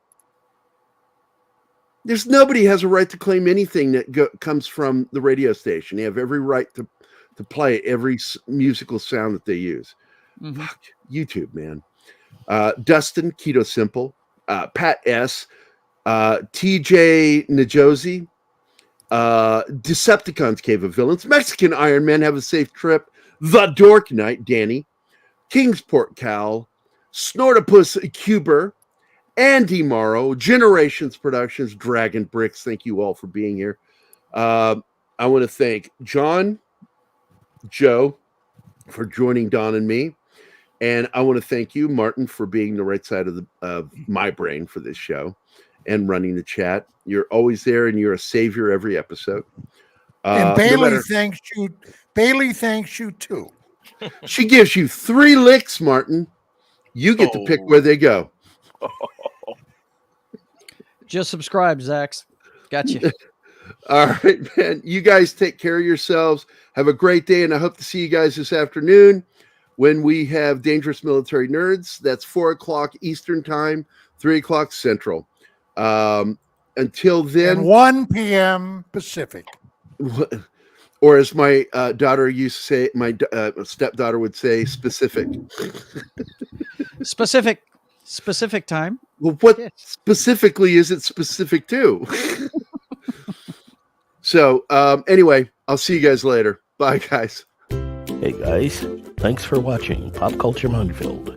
G: There's nobody has a right to claim anything that comes from the radio station. They have every right to play every musical sound that they use. Mm-hmm. Fuck YouTube, man. Dustin, Keto Simple, Pat S, TJ Najosi, Decepticons Cave of Villains, Mexican Iron Man, have a safe trip, The Dork Knight, Danny, Kingsport Cal, Snortopus Cuber, Andy Morrow, Generations Productions, Dragon Bricks. Thank you all for being here. I want to thank John, Joe, for joining Don and me. And I want to thank you, Martin, for being the right side of my brain for this show and running the chat. You're always there, and you're a savior every episode.
H: And Bailey thanks you. Bailey thanks you too.
G: She gives you 3 licks, Martin. You get to pick where they go.
K: Just subscribe, Zax. Gotcha.
G: All right, man. You guys take care of yourselves. Have a great day, and I hope to see you guys this afternoon when we have Dangerous Military Nerds. That's 4 o'clock Eastern Time, 3 o'clock Central. Until then,
H: And 1 p.m. Pacific.
G: Or as my daughter used to say, my stepdaughter would say, specific.
K: Specific time.
G: Well, what specifically is it specific to? So, anyway, I'll see you guys later. Bye, guys.
L: Hey, guys. Thanks for watching Pop Culture Minefield.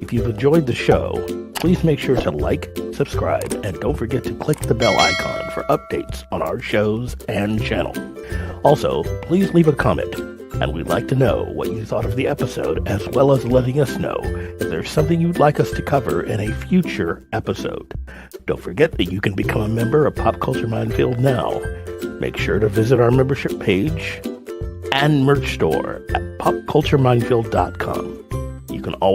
L: If you've enjoyed the show, please make sure to like, subscribe, and don't forget to click the bell icon for updates on our shows and channel. Also, please leave a comment, and we'd like to know what you thought of the episode, as well as letting us know if there's something you'd like us to cover in a future episode. Don't forget that you can become a member of Pop Culture Minefield now. Make sure to visit our membership page and merch store at popcultureminefield.com. You can always